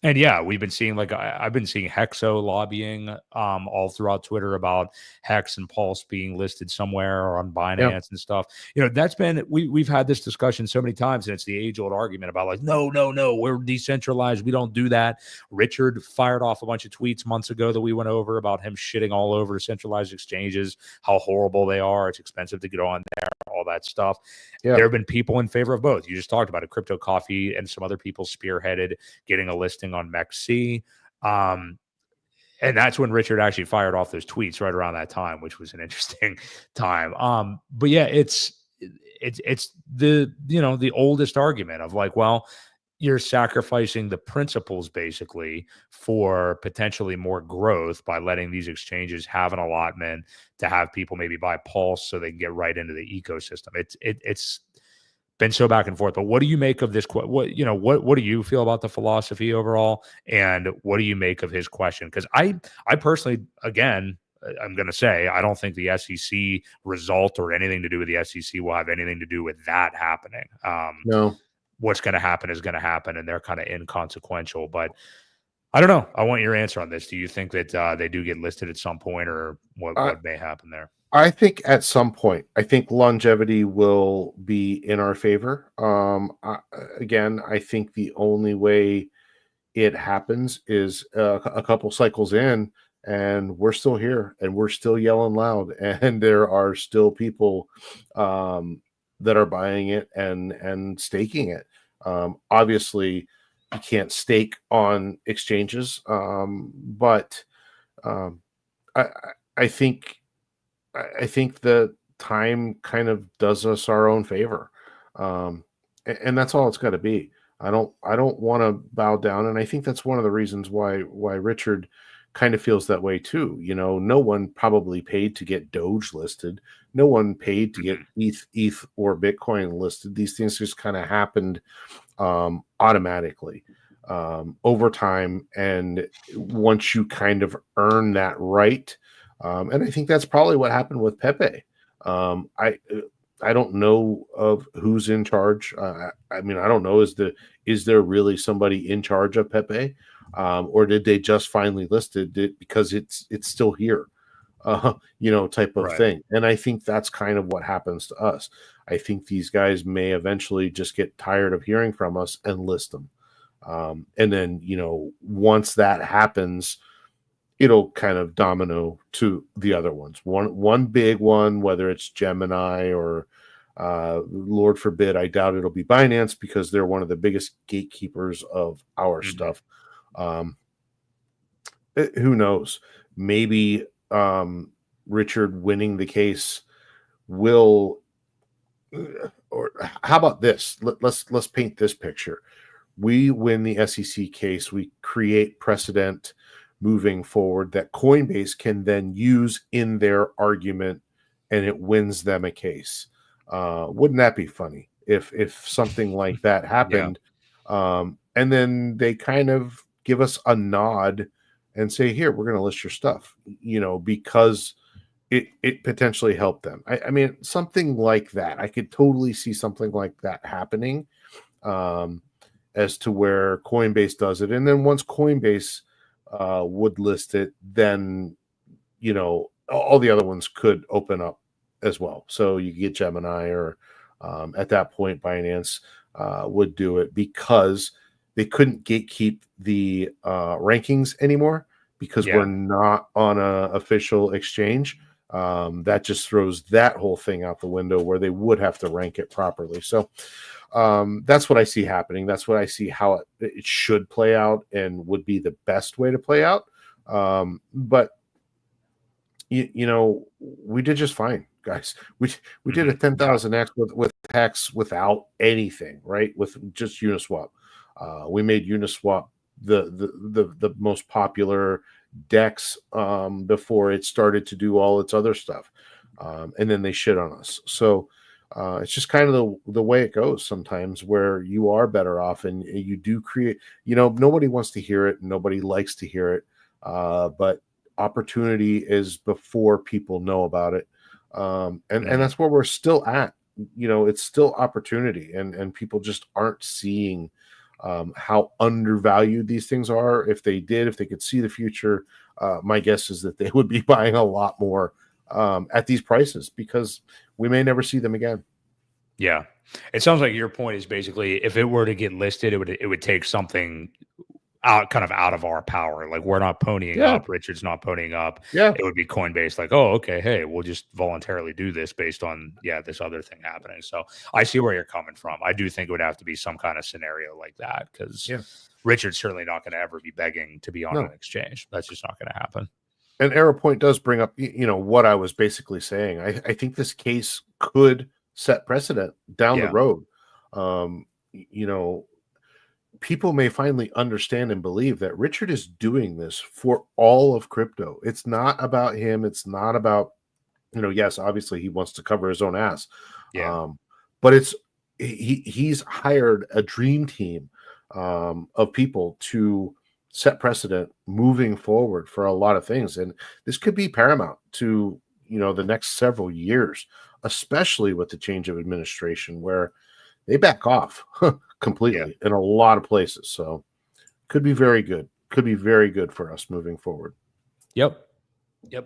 And yeah, we've been seeing I've been seeing Hexo lobbying all throughout Twitter about Hex and Pulse being listed somewhere or on Yeah, Binance and stuff. That's been we've had this discussion so many times, and it's the age old argument about like no, we're decentralized, we don't do that. Richard fired off a bunch of tweets months ago that we went over about him shitting all over centralized exchanges, how horrible they are. It's expensive to get on there, all that stuff. yeah, There have been people in favor of both. You just talked about it. Crypto Coffee and some other people spearheaded getting a listing on MEXC. And that's when Richard actually fired off those tweets right around that time, which was an interesting time. But yeah, it's the oldest argument of like, well, you're sacrificing the principles basically for potentially more growth by letting these exchanges have an allotment to have people maybe buy Pulse so they can get right into the ecosystem. It's been so back and forth. But what do you make of this? What do you feel about the philosophy overall, and what do you make of his question? Because I personally, again, I'm going to say I don't think the SEC result or anything to do with the SEC will have anything to do with that happening. no. What's going to happen is going to happen, and they're kind of inconsequential. But I don't know. I want your answer on this. Do you think that they do get listed at some point, or what may happen there? I think at some point, I think longevity will be in our favor. Again, I think the only way it happens is a couple cycles in, and we're still here, and we're still yelling loud, and there are still people that are buying it and staking it. Obviously, you can't stake on exchanges, but um, I, I think. I think the time kind of does us our own favor, and that's all it's got to be. I don't want to bow down, and I think that's one of the reasons why Richard kind of feels that way too. No one probably paid to get Doge listed. No one paid to get ETH or Bitcoin listed. These things just kind of happened automatically over time, and once you kind of earn that right. And I think that's probably what happened with Pepe. I don't know of who's in charge. I mean, I don't know. Is there really somebody in charge of Pepe, or did they just finally listed it because it's still here, type of Right. thing? And I think that's kind of what happens to us. I think these guys may eventually just get tired of hearing from us and list them, and then once that happens, it'll kind of domino to the other ones. One big one, whether it's Gemini or Lord forbid, I doubt it'll be Binance because they're one of the biggest gatekeepers of our stuff. Who knows? Maybe Richard winning the case will, or how about this? Let's paint this picture. We win the SEC case. We create precedent moving forward that Coinbase can then use in their argument, and it wins them a case. Wouldn't that be funny if something like that happened? And then they kind of give us a nod and say, here, we're going to list your stuff, because it potentially helped them. I mean, something like that. I could totally see something like that happening, as to where Coinbase does it. And then once Coinbase would list it, then, all the other ones could open up as well. So you get Gemini, or at that point, Binance would do it, because they couldn't gatekeep the rankings anymore, because we're not on an official exchange. That just throws that whole thing out the window, where they would have to rank it properly. So that's what I see happening. That's what I see how it should play out, and would be the best way to play out. But we did just fine, guys. We did a 10,000x with hacks without anything, right? With just Uniswap. We made Uniswap the most popular DEX before it started to do all its other stuff, and then they shit on us. So it's just kind of the way it goes sometimes, where you are better off, and you do create. Nobody wants to hear it, nobody likes to hear it, but opportunity is before people know about it, and that's where we're still at. It's still opportunity, and people just aren't seeing how undervalued these things are. If they could see the future, my guess is that they would be buying a lot more at these prices, because we may never see them again. Yeah. It sounds like your point is basically, if it were to get listed, it would take something out of our power. Like, we're not ponying up, Richard's not ponying up. Yeah. It would be Coinbase like, oh, okay, hey, we'll just voluntarily do this based on this other thing happening. So I see where you're coming from. I do think it would have to be some kind of scenario like that, because Richard's certainly not going to ever be begging to be on an exchange. That's just not going to happen. And Arrow Point does bring up, what I was basically saying. I think this case could set precedent down the road. People may finally understand and believe that Richard is doing this for all of crypto. It's not about him. It's not about, yes, obviously he wants to cover his own ass. But he's hired a dream team of people to set precedent moving forward for a lot of things. And this could be paramount to, the next several years, especially with the change of administration, where they back off completely in a lot of places. So could be very good. Could be very good for us moving forward. Yep,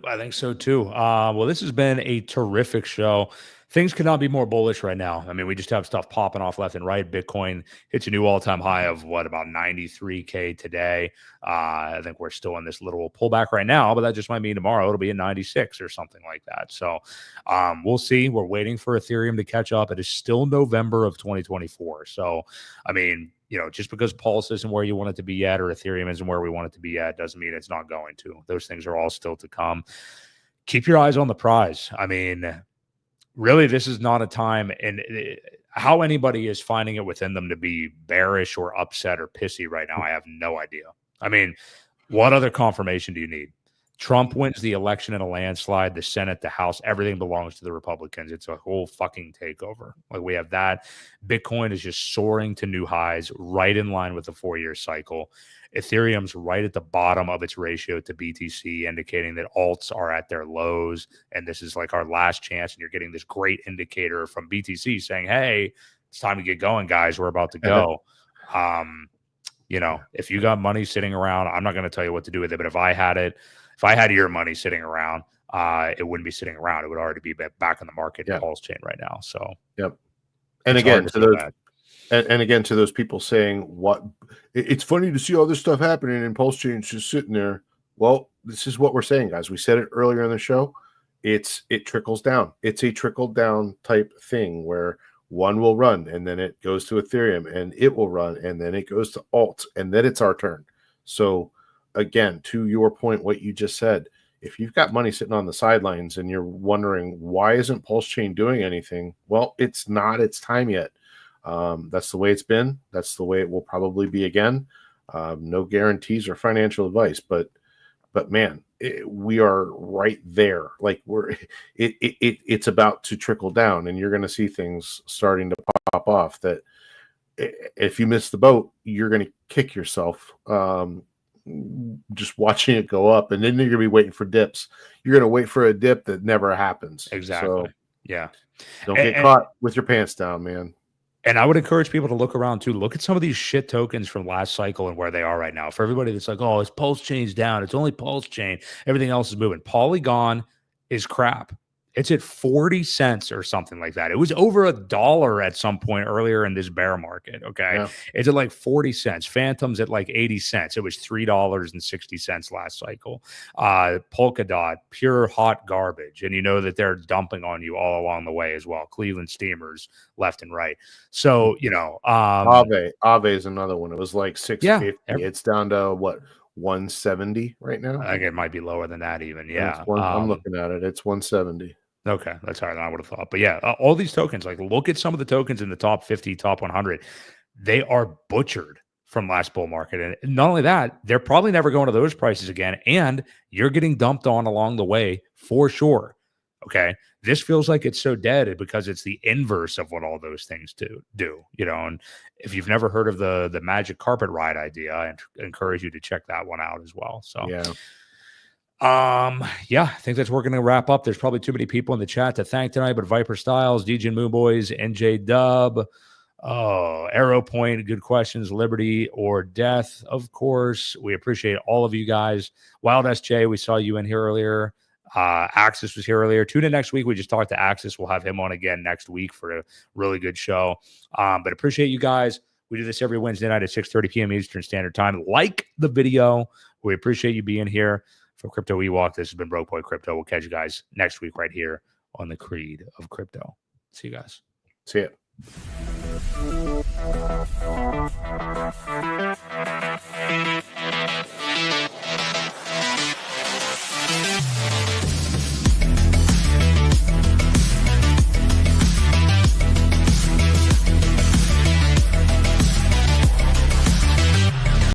I think so too. Well, this has been a terrific show. Things could not be more bullish right now. I mean, we just have stuff popping off left and right. Bitcoin hits a new all-time high of about 93K today. I think we're still in this little pullback right now, but that just might mean tomorrow it'll be at 96 or something like that. So we'll see. We're waiting for Ethereum to catch up. It is still November of 2024. So, I mean, just because Pulse isn't where you want it to be yet, or Ethereum isn't where we want it to be yet, doesn't mean it's not going to. Those things are all still to come. Keep your eyes on the prize. I mean, really, this is not a time, and how anybody is finding it within them to be bearish or upset or pissy right now, I have no idea. I mean, what other confirmation do you need? Trump wins the election in a landslide, the Senate, the House, everything belongs to the Republicans. It's a whole fucking takeover. Like, we have that. Bitcoin is just soaring to new highs, right in line with the 4-year cycle. Ethereum's right at the bottom of its ratio to BTC, indicating that alts are at their lows. And this is like our last chance. And you're getting this great indicator from BTC saying, hey, it's time to get going, guys. We're about to go. If you got money sitting around, I'm not going to tell you what to do with it. But if I had your money sitting around, it wouldn't be sitting around. It would already be back in the market in PulseChain right now. So, And again, to those people saying, what, it's funny to see all this stuff happening and PulseChain's just sitting there. Well, this is what we're saying, guys. We said it earlier in the show. It trickles down. It's a trickle down type thing where one will run and then it goes to Ethereum and it will run and then it goes to alt and then it's our turn. So again, to your point, what you just said, if you've got money sitting on the sidelines and you're wondering why isn't PulseChain doing anything, well, it's not its time yet. That's the way it's been. That's the way it will probably be again. No guarantees or financial advice, but man, we are right there. Like it's about to trickle down, and you're going to see things starting to pop off that if you miss the boat, you're going to kick yourself. Just watching it go up, and then you're gonna be waiting for dips. You're gonna wait for a dip that never happens. Exactly. So yeah. Don't get caught with your pants down, man. And I would encourage people to look around too. Look at some of these shit tokens from last cycle and where they are right now. For everybody that's like, oh, it's PulseChain's down. It's only PulseChain. Everything else is moving. Polygon is crap. It's at 40 cents or something like that. It was over $1 at some point earlier in this bear market. Okay. Yeah. It's at like 40 cents. Phantom's at like 80 cents. It was $3.60 last cycle. Polkadot, pure hot garbage. And you know that they're dumping on you all along the way as well. Cleveland Steamers left and right. So, you know, Aave is another one. It was like 650. Yeah. It's down to what? 170 right now. I think it might be lower than that even. Yeah. I'm looking at it. It's 170. Okay, that's higher than I would have thought. But yeah, all these tokens, like look at some of the tokens in the top 50, top 100. They are butchered from last bull market. And not only that, they're probably never going to those prices again. And you're getting dumped on along the way for sure. Okay. This feels like it's so dead because it's the inverse of what all those things do, you know. And if you've never heard of the magic carpet ride idea, I encourage you to check that one out as well. So yeah. I think that's where we're going to wrap up. There's probably too many people in the chat to thank tonight, but Viper Styles, DJ and Moon Boys, NJ Dub, Arrow Point, good questions, Liberty or Death, of course. We appreciate all of you guys. Wild SJ, we saw you in here earlier. Axis was here earlier. Tune in next week. We just talked to Axis. We'll have him on again next week for a really good show. But appreciate you guys. We do this every Wednesday night at 6:30 p.m. Eastern Standard Time. Like the video. We appreciate you being here. From Crypto Ewok, this has been Broke Boy Crypto. We'll catch you guys next week right here on the Creed of Crypto. See you guys. See ya.